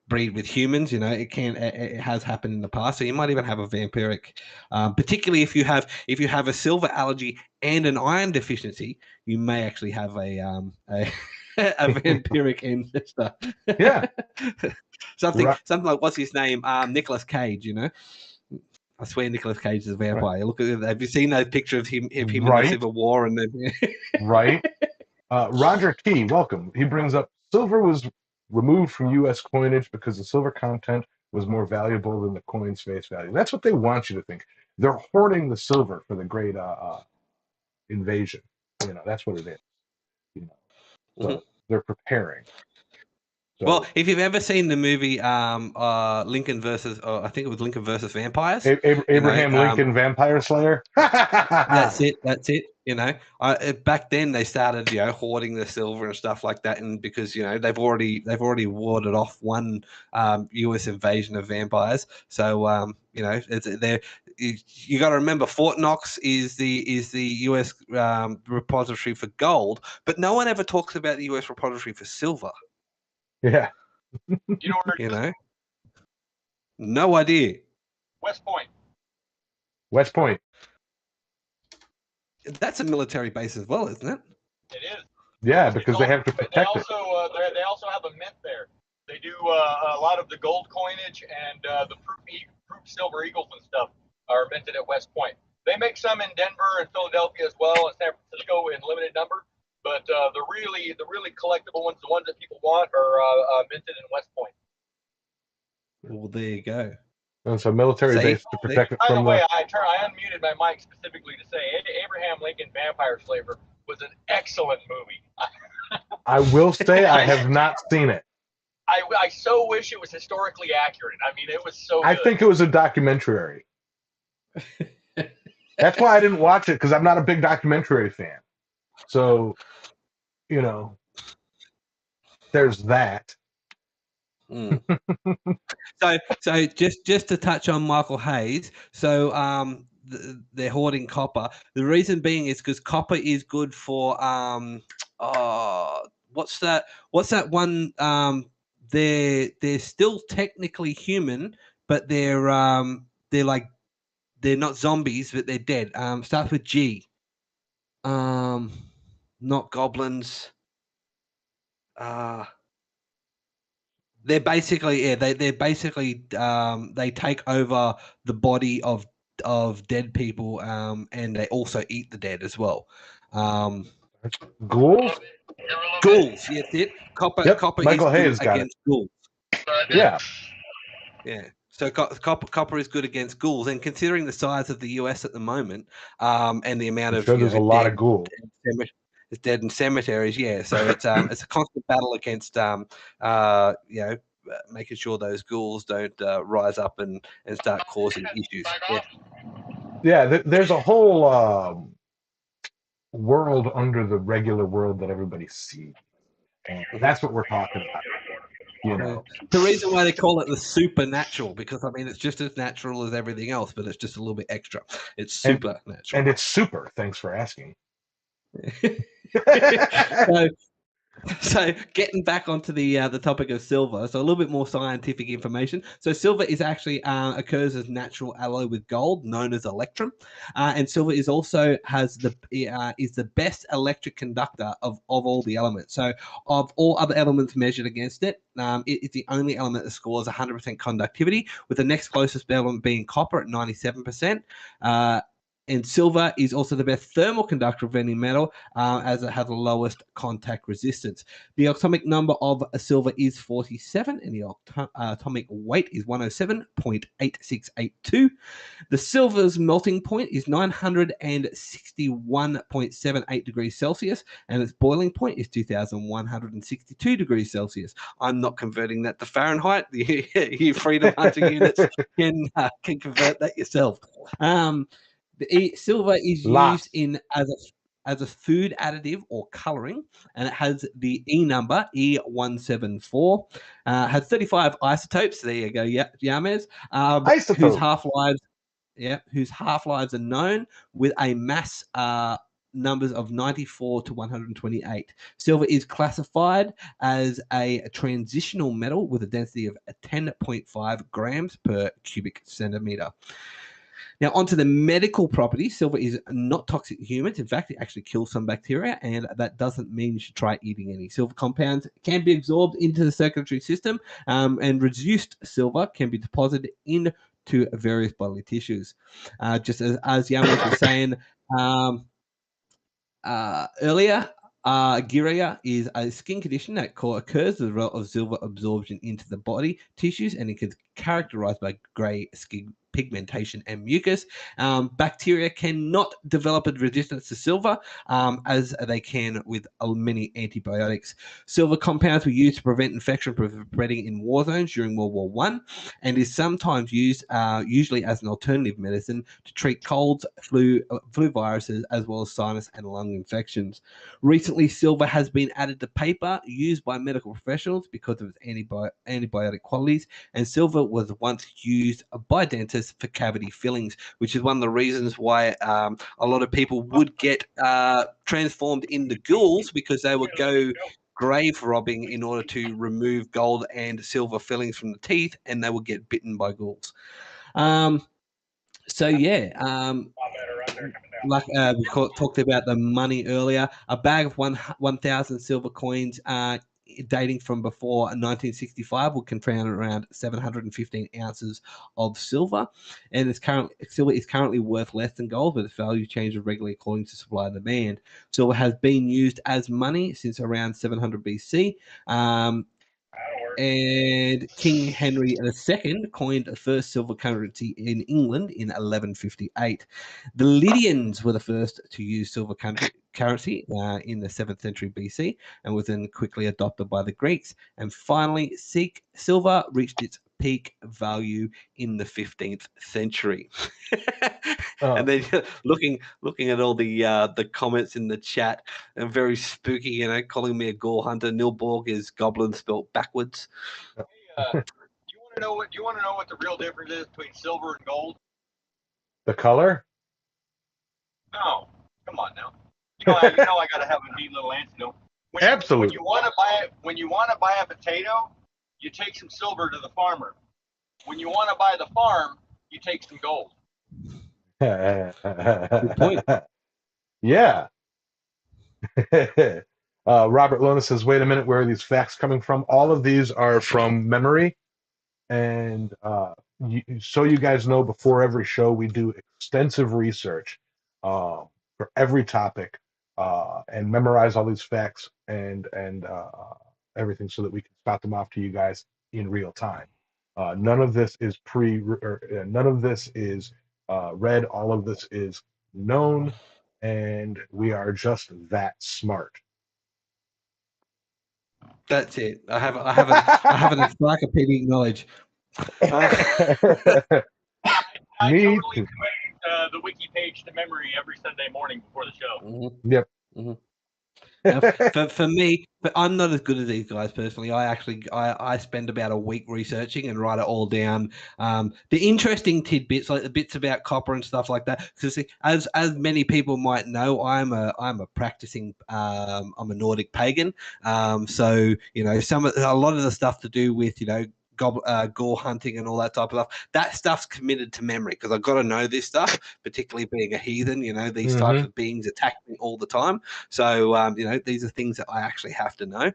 breed with humans, it has happened in the past. So you might even have a vampiric, particularly if you have a silver allergy and an iron deficiency, you may actually have a vampiric ancestor. Yeah. something like, what's his name? Nicolas Cage, I swear Nicolas Cage is a vampire. Right. Look at, have you seen that picture of him in the Civil War? And then right. Roger T, welcome. He brings up silver was removed from U.S. coinage because the silver content was more valuable than the coin's face value. That's what they want you to think. They're hoarding the silver for the great invasion. That's what it is. So they're preparing. So, Well, if you've ever seen the movie Lincoln versus, I think it was Lincoln versus Vampires, Abraham Lincoln Vampire Slayer. that's it. That's it. Back then they started, hoarding the silver and stuff like that, and because they've already warded off one U.S. invasion of vampires. So you got to remember Fort Knox is the U.S. repository for gold, but no one ever talks about the U.S. repository for silver. Yeah. You know where? You know, no idea. West Point. West Point. That's a military base as well, isn't it? It is. Yeah, because they have to protect it. They also have a mint there. They do a lot of the gold coinage and the proof silver eagles and stuff are minted at West Point. They make some in Denver and Philadelphia as well, and San Francisco in limited number. But the really collectible ones, the ones that people want, are minted in West Point. Well, there you go. It's a military base to protect it By from the way, I unmuted my mic specifically to say Abraham Lincoln Vampire Slayer was an excellent movie. I will say I have not seen it. I so wish it was historically accurate. I mean, it was so good. I think it was a documentary. That's why I didn't watch it, because I'm not a big documentary fan. So, there's that. Mm. so just to touch on Michael Hayes. So they're hoarding copper. The reason being is because copper is good for what's that one? They're still technically human, but they're not zombies, but they're dead. Starts with G. Not goblins. They're basically they take over the body of dead people, and they also eat the dead as well. Ghouls? Ghouls, yes, it. Copper. Yep, Copper Michael is Hayes good got against ghouls. Yeah. Yeah. So copper is good against ghouls, and considering the size of the US at the moment, and the amount I'm of sure there's a lot of ghouls. It's dead in cemeteries, yeah. So it's it's a constant battle against making sure those ghouls don't rise up and start causing issues. Yeah, there's a whole world under the regular world that everybody sees, and that's what we're talking about. The reason why they call it the supernatural, because I mean it's just as natural as everything else, but it's just a little bit extra. It's supernatural, and it's super. Thanks for asking. So getting back onto the topic of silver, so a little bit more scientific information. So silver is actually occurs as natural alloy with gold, known as electrum, and silver is also is the best electric conductor of all the elements. So of all other elements measured against it, it is the only element that scores 100% conductivity, with the next closest element being copper at 97%. And silver is also the best thermal conductor of any metal, as it has the lowest contact resistance. The atomic number of silver is 47, and the atomic weight is 107.8682. The silver's melting point is 961.78 degrees Celsius, and its boiling point is 2,162 degrees Celsius. I'm not converting that to Fahrenheit. You freedom hunting units can convert that yourself. The silver is used as a food additive or coloring, and it has the E number E174. Has 35 isotopes. There you go, Yamez. Whose half-lives are known, with a mass numbers of 94 to 128. Silver is classified as a transitional metal with a density of 10.5 grams per cubic centimeter. Now, onto the medical properties. Silver is not toxic to humans. In fact, it actually kills some bacteria, and that doesn't mean you should try eating any. Silver compounds can be absorbed into the circulatory system, and reduced silver can be deposited into various bodily tissues. Just as Yamas was saying earlier, Giria is a skin condition that occurs as a result of silver absorption into the body tissues, and it is characterized by grey skin pigmentation and mucus. Bacteria cannot develop a resistance to silver as they can with many antibiotics. Silver compounds were used to prevent infection from spreading in war zones during World War I, and is sometimes used, usually as an alternative medicine, to treat colds, flu viruses, as well as sinus and lung infections. Recently, silver has been added to paper used by medical professionals because of its antibiotic qualities, and silver was once used by dentists for cavity fillings, which is one of the reasons why a lot of people would get transformed into ghouls, because they would go grave robbing in order to remove gold and silver fillings from the teeth, and they would get bitten by ghouls. So yeah, like we talked about the money earlier. A bag of 1,000 silver coins dating from before 1965 will contain around 715 ounces of silver, and silver is currently worth less than gold, but its value changes regularly according to supply and demand. Silver has been used as money since around 700 BC. And King Henry II coined the first silver currency in England in 1158. The Lydians were the first to use silver currency in the 7th century BC, and was then quickly adopted by the Greeks. And finally, silver reached its peak value in the 15th century. And then looking at all the comments in the chat, and very spooky, you know, calling me a gore hunter. Nilborg is goblin spelt backwards. Do you want to know what the real difference is between silver and gold? The color? No, come on now. I got to have a neat little antidote. Absolutely. When you want to buy a potato, you take some silver to the farmer. When you want to buy the farm, you take some gold. Good point. Yeah. Robert Lona says, wait a minute, where are these facts coming from? All of these are from memory. And so you guys know, before every show, we do extensive research for every topic and memorize all these facts and everything, so that we can spout them off to you guys in real time. None of this is none of this is read. All of this is known, and we are just that smart. That's it. I have an encyclopedic knowledge. I Me totally too. commit the wiki page to memory every Sunday morning before the show. Mm-hmm. Yep. Mm-hmm. For me, but I'm not as good as these guys personally. I spend about a week researching and write it all down. The interesting tidbits, like the bits about copper and stuff like that. Because as many people might know, I'm a practicing I'm a Nordic pagan. So you know, a lot of the stuff to do with, you know, gore hunting and all that type of stuff, that stuff's committed to memory, because I've got to know this stuff, particularly being a heathen. You know, these types of beings attack me all the time. So, you know, these are things that I actually have to know.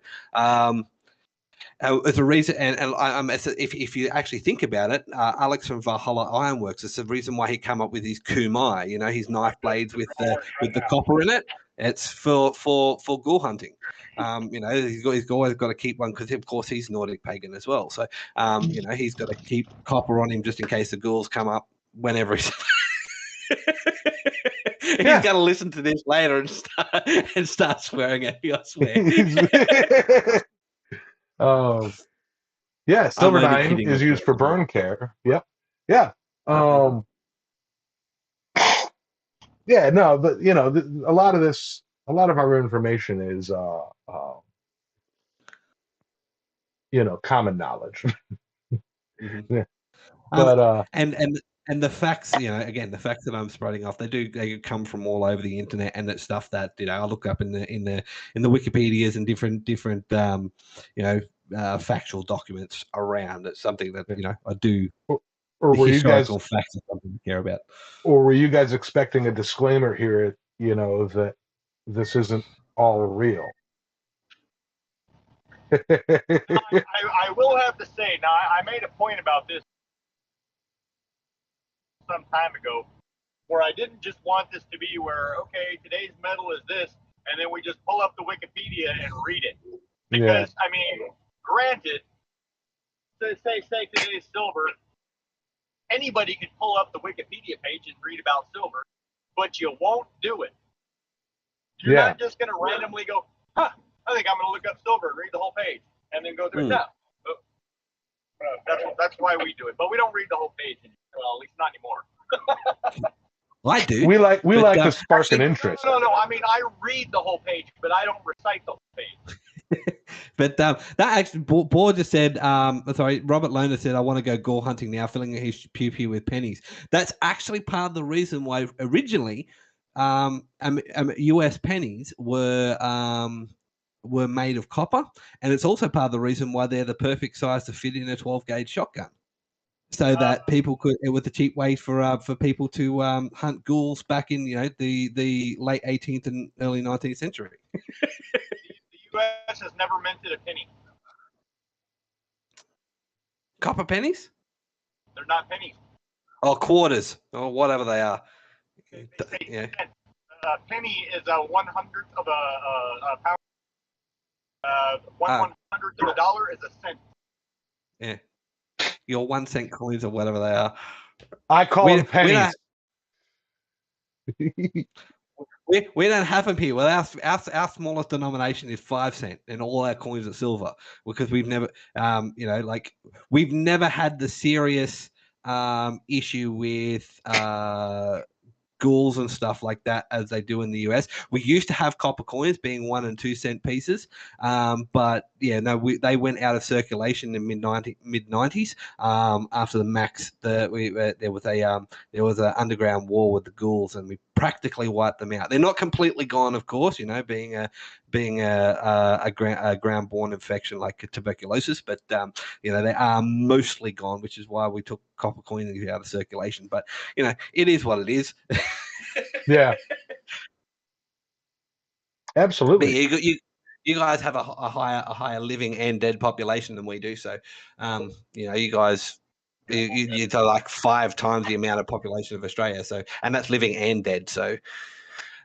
As a reason, if you actually think about it, Alex from Valhalla Ironworks, it's the reason why he came up with his kumai, you know, his knife blades with the copper in it. It's for gore hunting. You know, he's always got to keep one, because of course he's Nordic pagan as well. So, you know, he's got to keep copper on him just in case the ghouls come up whenever he's. He's going to listen to this later and start swearing at me, I swear. Yeah, silverdine is used for burn care. Yep. Yeah. Yeah, no, but you know, a lot of our information is you know, common knowledge. Mm-hmm. Yeah. But and the facts, you know, again, the facts that I'm spreading off, they come from all over the internet, and it's stuff that, you know, I look up in the Wikipedias and different you know, factual documents around. It's something that, you know, I do. Or were historical facts are something to care about. Or were you guys expecting a disclaimer here, you know, that this isn't all real? I will have to say, now I made a point about this some time ago, where I didn't just want this to be where, okay, today's metal is this, and then we just pull up the Wikipedia and read it. Because, I mean, granted, say today's silver, anybody could pull up the Wikipedia page and read about silver, but you won't do it. You're not just going to randomly go, I think I'm going to look up silver and read the whole page and then go through it. No. That's why we do it. But we don't read the whole page. Well, at least not anymore. I do. We like to spark an interest. No. I mean, I read the whole page, but I don't recite the whole page. But that actually, Boar just said, Robert Lohner said, I want to go gore hunting now, filling his pew-pew with pennies. That's actually part of the reason why originally US pennies were made of copper. And it's also part of the reason why they're the perfect size to fit in a 12-gauge shotgun. So that people could, it was a cheap way for people to hunt ghouls back in, the late 18th and early 19th century. The U.S. has never minted a penny. Copper pennies? They're not pennies. Oh, quarters or whatever they are. They say cent. A penny is a 1/100th of a pound. 1/100th of a dollar is a cent. Yeah. Your 1 cent coins or whatever they are. I call them pennies. We don't have them here. Well, our smallest denomination is 5 cent, and all our coins are silver because we've never, we've never had the serious issue with ghouls and stuff like that as they do in the US. We used to have copper coins being 1 and 2 cent pieces, but they went out of circulation in mid 90s after the max. There was an underground war with the ghouls, and we practically wiped them out. They're not completely gone, of course, being a ground-borne infection like tuberculosis, but they are mostly gone, which is why we took copper coins out of circulation. But it is what it is. Yeah, absolutely. But you guys have a higher living and dead population than we do, so you guys. You're like 5 times the amount of population of Australia, so, and that's living and dead. So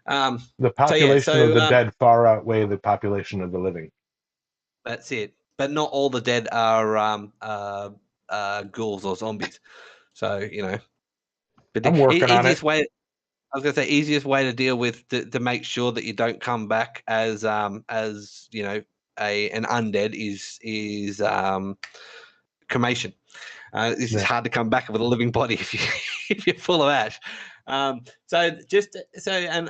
the population of the dead far outweigh the population of the living. That's it. But not all the dead are ghouls or zombies. So But I'm working on it. I was gonna say easiest way to deal with to make sure that you don't come back as an undead is cremation. This is hard to come back with a living body if you're full of ash. And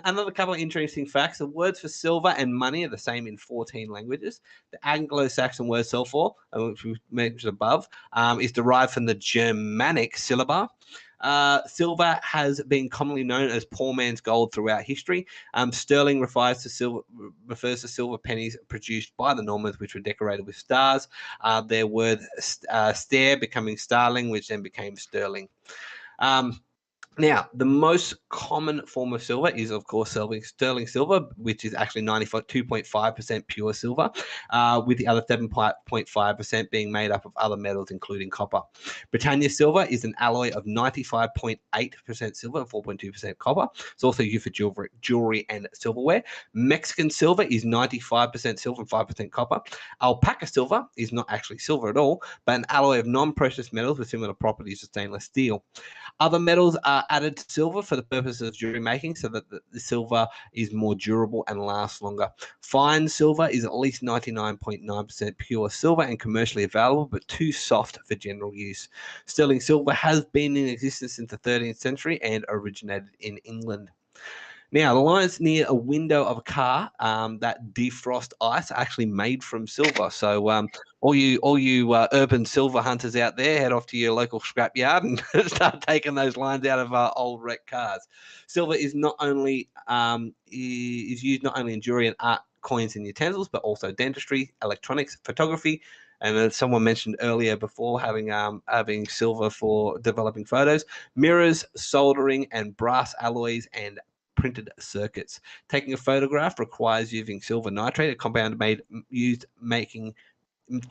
another couple of interesting facts: the words for silver and money are the same in 14 languages. The Anglo-Saxon word silver, which we mentioned above, is derived from the Germanic syllaba. Silver has been commonly known as poor man's gold throughout history. Sterling refers to silver pennies produced by the Normans, which were decorated with stars. Their word stair becoming starling, which then became sterling. Now, the most common form of silver is, of course, sterling silver, which is actually 92.5% pure silver, with the other 7.5% being made up of other metals, including copper. Britannia silver is an alloy of 95.8% silver and 4.2% copper. It's also used for jewelry and silverware. Mexican silver is 95% silver and 5% copper. Alpaca silver is not actually silver at all, but an alloy of non-precious metals with similar properties to stainless steel. Other metals are added to silver for the purpose of jewelry making so that the silver is more durable and lasts longer. Fine silver is at least 99.9% pure silver and commercially available, but too soft for general use. Sterling silver has been in existence since the 13th century and originated in England. Now, the lines near a window of a car that defrost ice are actually made from silver. So all you urban silver hunters out there, head off to your local scrapyard and start taking those lines out of old wrecked cars. Silver is not only is used not only in jewelry and art, coins and utensils, but also dentistry, electronics, photography. And as someone mentioned earlier before, having silver for developing photos, mirrors, soldering, and brass alloys and printed circuits. Taking a photograph requires using silver nitrate, a compound used making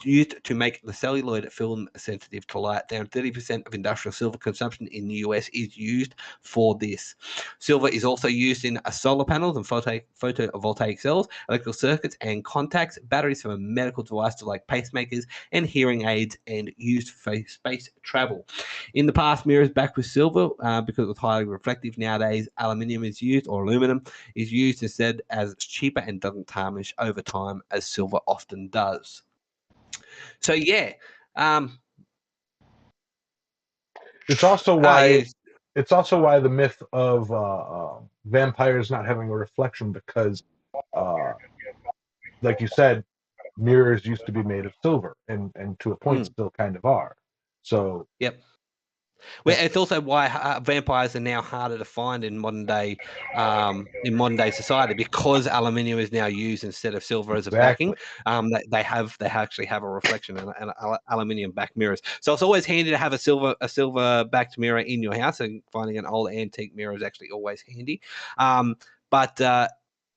used to make the celluloid film sensitive to light. Down 30% of industrial silver consumption in the US is used for this. Silver is also used in solar panels and photovoltaic cells, electrical circuits and contacts, batteries for medical devices like pacemakers and hearing aids, and used for space travel. In the past, mirrors backed with silver because it was highly reflective. Nowadays, aluminium is used, or aluminum is used instead, as it's cheaper and doesn't tarnish over time as silver often does. So yeah, it's also why yeah. it's also why the myth of vampires not having a reflection, because like you said, mirrors used to be made of silver, and to a point still kind of are. So Yep. Well, it's also why vampires are now harder to find in modern day society, because aluminium is now used instead of silver as a backing. They actually have a reflection and aluminium backed mirrors. So it's always handy to have a silver backed mirror in your house. And finding an old antique mirror is actually always handy. But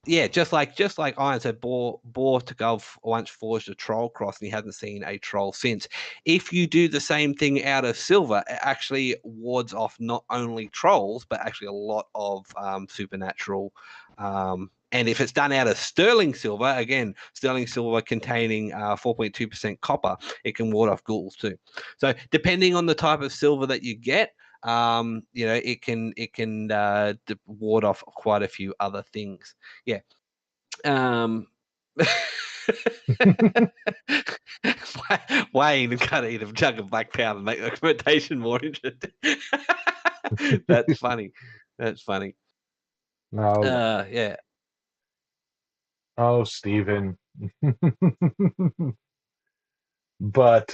yeah, just like Iron said, Bortagov once forged a troll cross, and he hasn't seen a troll since. If you do the same thing out of silver, it actually wards off not only trolls, but actually a lot of supernatural. And if it's done out of sterling silver, again, sterling silver containing 4.2% copper, it can ward off ghouls too. So depending on the type of silver that you get, it can ward off quite a few other things. Yeah. Wayne can't eat a jug of black powder and make the experimentation more interesting. That's funny. no, Yeah. oh, Stephen. But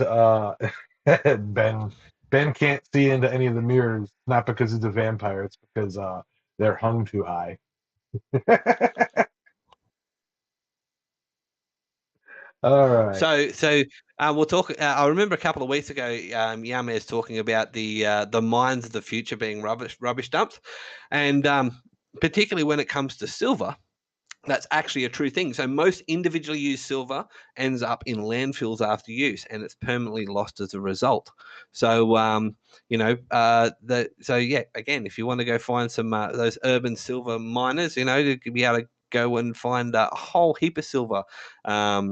Ben can't see into any of the mirrors, not because he's a vampire, it's because they're hung too high. All right. So we'll talk. I remember a couple of weeks ago, Yamez talking about the mines of the future being rubbish dumps, and particularly when it comes to silver. That's actually a true thing. So most individually used silver ends up in landfills after use, and it's permanently lost as a result. So, again, if you want to go find some those urban silver miners, to be able to go and find a whole heap of silver at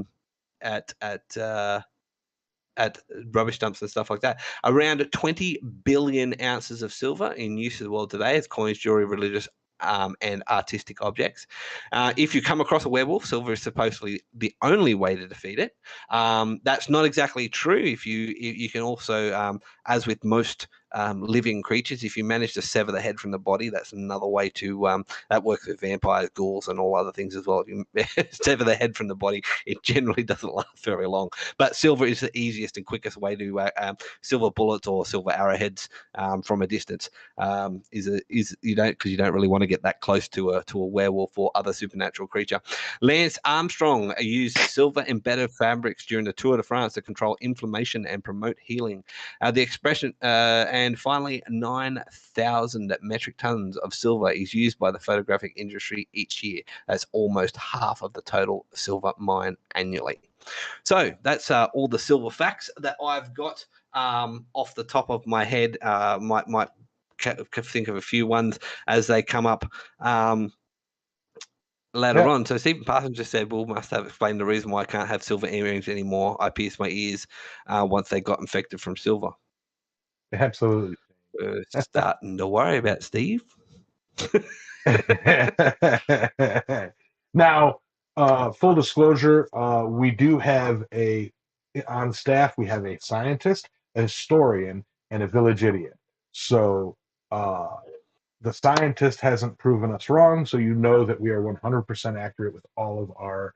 rubbish dumps and stuff like that. Around 20 billion ounces of silver in use in the world today as coins, jewelry, religious and artistic objects. If you come across a werewolf, silver is supposedly the only way to defeat it. That's not exactly true. If you can also, as with most living creatures, if you manage to sever the head from the body, that's another way to that works with vampires, ghouls, and all other things as well. If you sever the head from the body, it generally doesn't last very long. But silver is the easiest and quickest way to silver bullets or silver arrowheads from a distance. Because you don't really want to get that close to a werewolf or other supernatural creature. Lance Armstrong used silver embedded fabrics during the Tour de France to control inflammation and promote healing. The expression and finally, 9,000 metric tons of silver is used by the photographic industry each year. That's almost half of the total silver mine annually. So that's all the silver facts that I've got off the top of my head. Might think of a few ones as they come up later on. So Stephen Parsons just said, "Will must have explained the reason why I can't have silver earrings anymore. I pierced my ears once they got infected from silver." Absolutely. Starting to worry about Steve. Now, full disclosure, we do have on staff, we have a scientist, a historian, and a village idiot. So the scientist hasn't proven us wrong, so you know that we are 100% accurate with all of our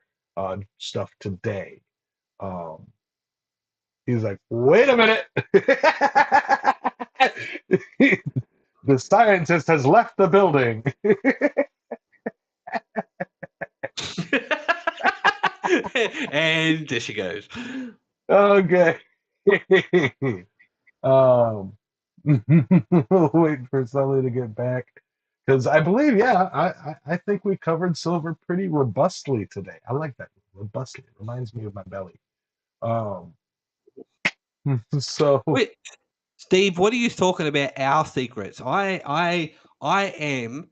stuff today. He's like, wait a minute. The scientist has left the building. And there she goes. Okay. Waiting for Sully to get back. Because I believe, I think we covered silver pretty robustly today. I like that. Robustly. It reminds me of my belly. Um, so Wait, Steve, what are you talking about? Our secrets? I am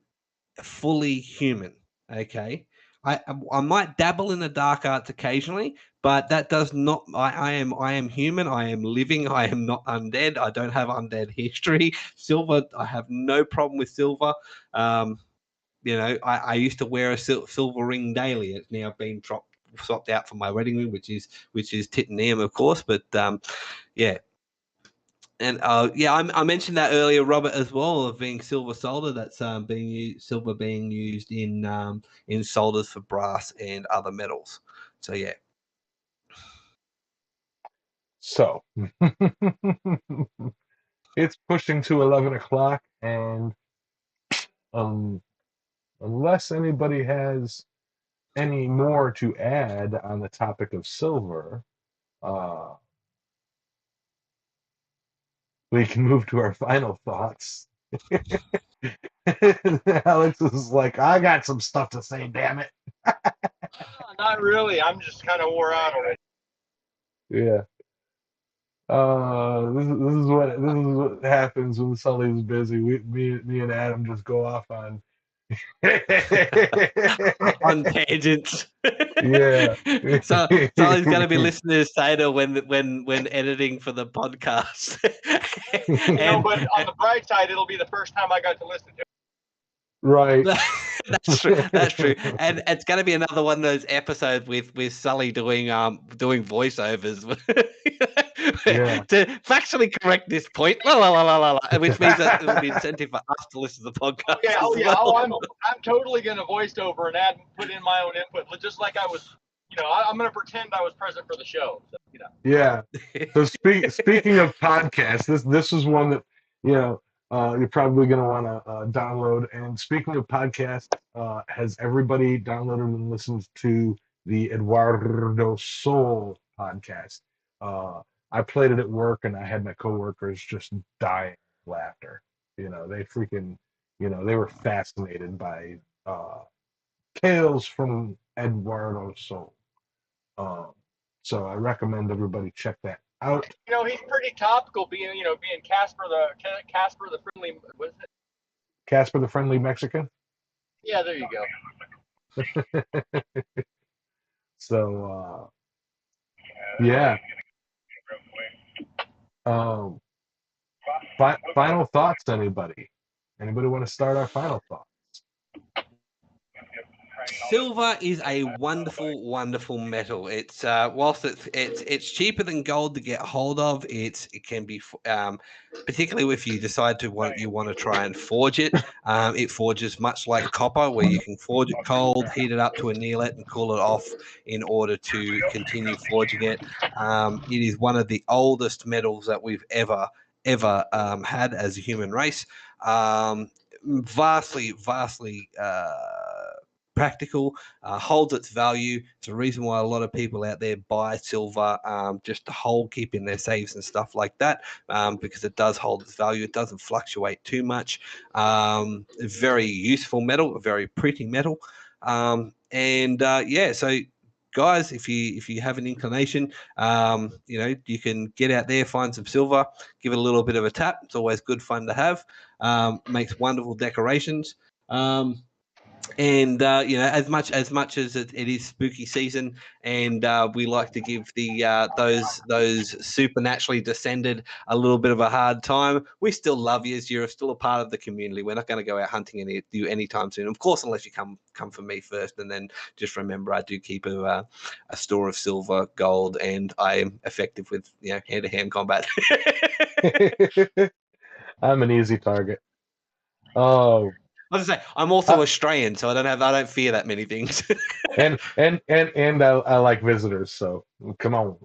fully human. Okay, I might dabble in the dark arts occasionally, but that does not. I am human. I am living. I am not undead. I don't have undead history. Silver. I have no problem with silver. I used to wear a silver ring daily. It's now been swapped out for my wedding ring, which is titanium, of course. But yeah, and I mentioned that earlier, Robert, as well, of being silver solder. That's silver being used in solders for brass and other metals. So yeah. so it's pushing to 11 o'clock, and um, unless anybody has any more to add on the topic of silver, uh, we can move to our final thoughts. Alex is like, I got some stuff to say, damn it. Not really. I'm just kind of wore out already. Yeah. This is what happens when Sully's busy. Me and Adam just go off on On tangents. yeah. So Sally's going to be listening to this later when editing for the podcast. But on the bright side, it'll be the first time I got to listen to it. Right. That's true. That's true. And it's going to be another one of those episodes with Sully doing voiceovers Yeah. to factually correct this point. La, la, la, la, la, la, which means that it'll be incentive for us to listen to the podcast. I'm totally gonna voice over and put in my own input, just like I was. I'm gonna pretend I was present for the show. So, Yeah. So speaking of podcasts, this is one that you're probably going to want to download. And speaking of podcasts, has everybody downloaded and listened to the Eduardo Sol podcast? I played it at work, and I had my coworkers just dying of laughter. They freaking, they were fascinated by tales from Eduardo Sol. Um, so I recommend everybody check that out. He's pretty topical, being Casper the friendly. What is it? Casper the Friendly Mexican. Yeah, there you go. So yeah. Um, final thoughts, anybody? Anybody want to start our final thoughts? Silver is a wonderful, wonderful metal. It's whilst it's cheaper than gold to get hold of. It can be particularly if you decide to want to try and forge it. It forges much like copper, where you can forge it cold, heat it up to anneal it, and cool it off in order to continue forging it. It is one of the oldest metals that we've ever had as a human race. Vastly practical, holds its value. It's the reason why a lot of people out there buy silver just to keep in their safes and stuff like that, because it does hold its value. It doesn't fluctuate too much. Very useful metal, a very pretty metal. So guys, if you have an inclination, you can get out there, find some silver, give it a little bit of a tap. It's always good fun to have. Makes wonderful decorations. And as much as it is spooky season, and we like to give the those supernaturally descended a little bit of a hard time, we still love you. You're still a part of the community. We're not going to go out hunting you anytime soon, of course, unless you come for me first. And then just remember, I do keep a store of silver, gold, and I am effective with hand-to-hand combat. I'm an easy target. Oh. I was gonna say, I'm also Australian, so I don't fear that many things. and I like visitors, so come on.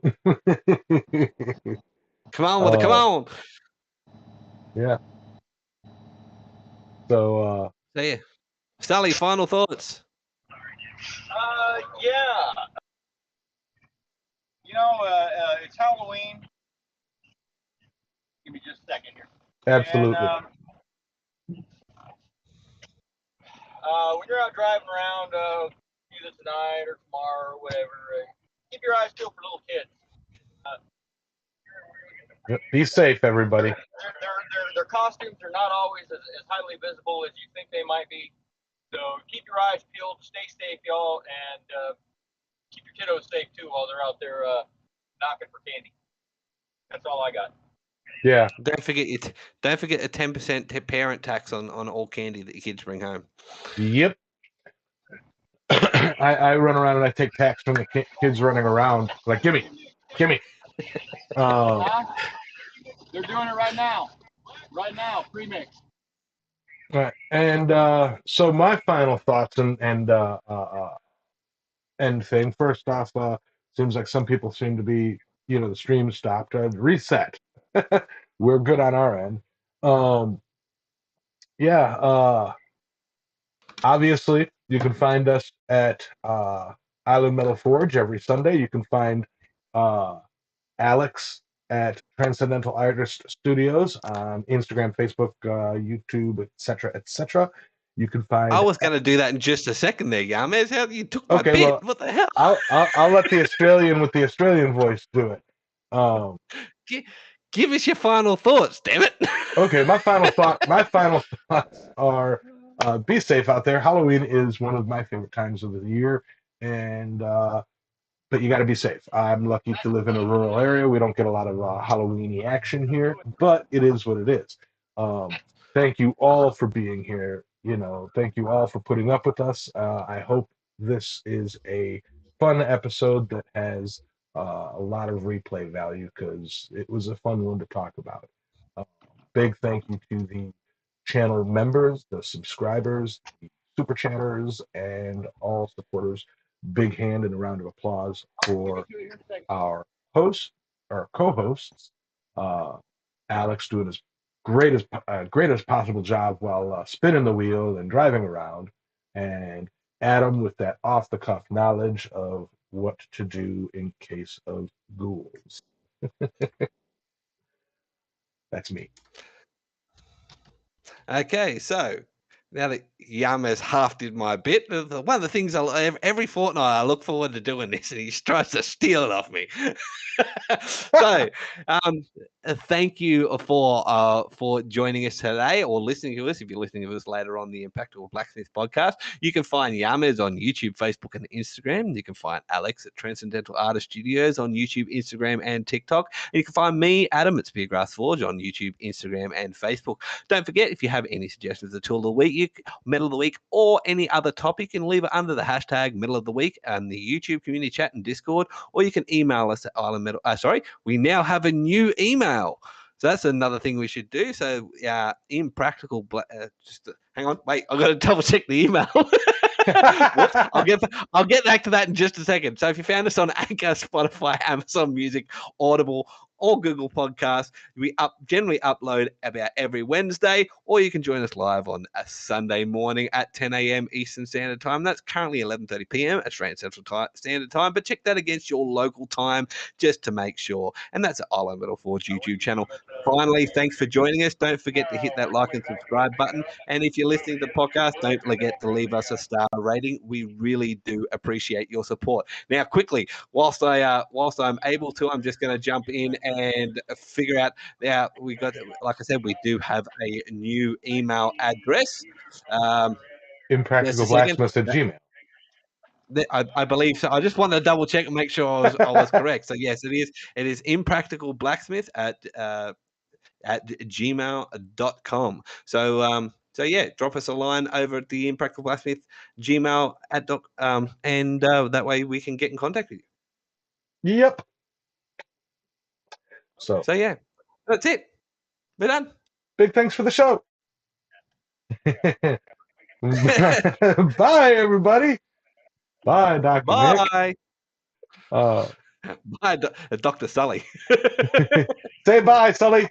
Come on. Yeah. So yeah. Sally, final thoughts. Yeah. It's Halloween. Give me just a second here. Absolutely. And, when you're out driving around, either tonight or tomorrow or whatever, keep your eyes peeled for little kids. Be safe, everybody. Their costumes are not always as highly visible as you think they might be. So keep your eyes peeled, stay safe, y'all, and keep your kiddos safe too while they're out there knocking for candy. That's all I got. Yeah. Don't forget a 10% parent tax on all candy that your kids bring home. Yep. I run around and I take tax from the kids running around. Like, gimme. They're doing it right now. Right now, pre-mix. Right. And so my final thoughts and thing. First off, seems like some people seem to be, the stream stopped. Reset. We're good on our end. Yeah. Obviously, you can find us at Island Metal Forge every Sunday. You can find Alex at Transcendental Artist Studios on Instagram, Facebook, YouTube, etc., etc. You can find. I was going to do that in just a second there, Yames. How you took my Okay, bit? well, What the hell? I'll let the Australian with the Australian voice do it. Give us your final thoughts, damn it. Okay, my final thoughts are be safe out there. Halloween is one of my favorite times of the year, and but you got to be safe. I'm lucky to live in a rural area. We don't get a lot of Halloweeny action here, but it is what it is. Thank you all for being here. Thank you all for putting up with us. I hope this is a fun episode that has a lot of replay value because it was a fun one to talk about. Big thank you to the channel members, the subscribers, the super chatters, and all supporters. Big hand and a round of applause for our hosts, our co-hosts. Alex doing his greatest possible job while spinning the wheel and driving around, and Adam with that off the cuff knowledge of what to do in case of ghouls. That's me. Okay, so now that Yam has half did my bit, one of the things every fortnight I look forward to doing this, and he tries to steal it off me. So, thank you for joining us today or listening to us. If you're listening to us later on the Impractical Blacksmiths podcast, you can find Yames on YouTube, Facebook, and Instagram. You can find Alex at Transcendental Artist Studios on YouTube, Instagram, and TikTok. And you can find me, Adam, at Speargrass Forge on YouTube, Instagram, and Facebook. Don't forget, if you have any suggestions of the tool of the week, metal of the week, or any other topic, you can leave it under the hashtag middle of the week on the YouTube community chat and Discord, or you can email us at Island Metal. We now have a new email. So that's another thing we should do. So, Impractical. Hang on, wait. I've got to double check the email. Whoops, I'll get back to that in just a second. So if you found us on Anchor, Spotify, Amazon Music, Audible, or Google Podcasts, we generally upload about every Wednesday, or you can join us live on a Sunday morning at 10 a.m. Eastern Standard Time. That's currently 11:30 p.m. Australian Central Standard Time, but check that against your local time just to make sure. And that's at Island Metal Forge YouTube channel. Finally, thanks for joining us. Don't forget to hit that like and subscribe button. And if you're listening to the podcast, don't forget to leave us a star rating. We really do appreciate your support. Now, quickly, whilst I'm able to, I'm just going to jump in and figure out. We got, like I said, we do have a new email address. Impractical Blacksmiths at Gmail. I believe so. I just wanted to double check and make sure I was correct. So yes, it is. It is Impractical Blacksmith at gmail.com. So yeah, drop us a line over at the Impractical Blacksmith Gmail and that way we can get in contact with you. Yep. So yeah, that's it. We're done. Big thanks for the show. Bye, everybody. Bye, Dr. Bye. Nick. Bye, Dr. Sully. Say bye, Sully.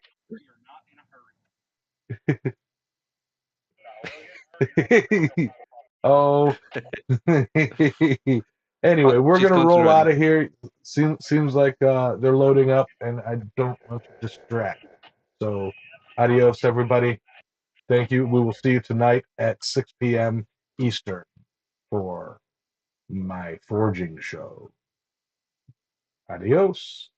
Oh. Anyway, we're going to roll out of here. Seems like they're loading up, and I don't want to distract. So, adios, everybody. Thank you. We will see you tonight at 6 p.m. Eastern for my forging show. Adios.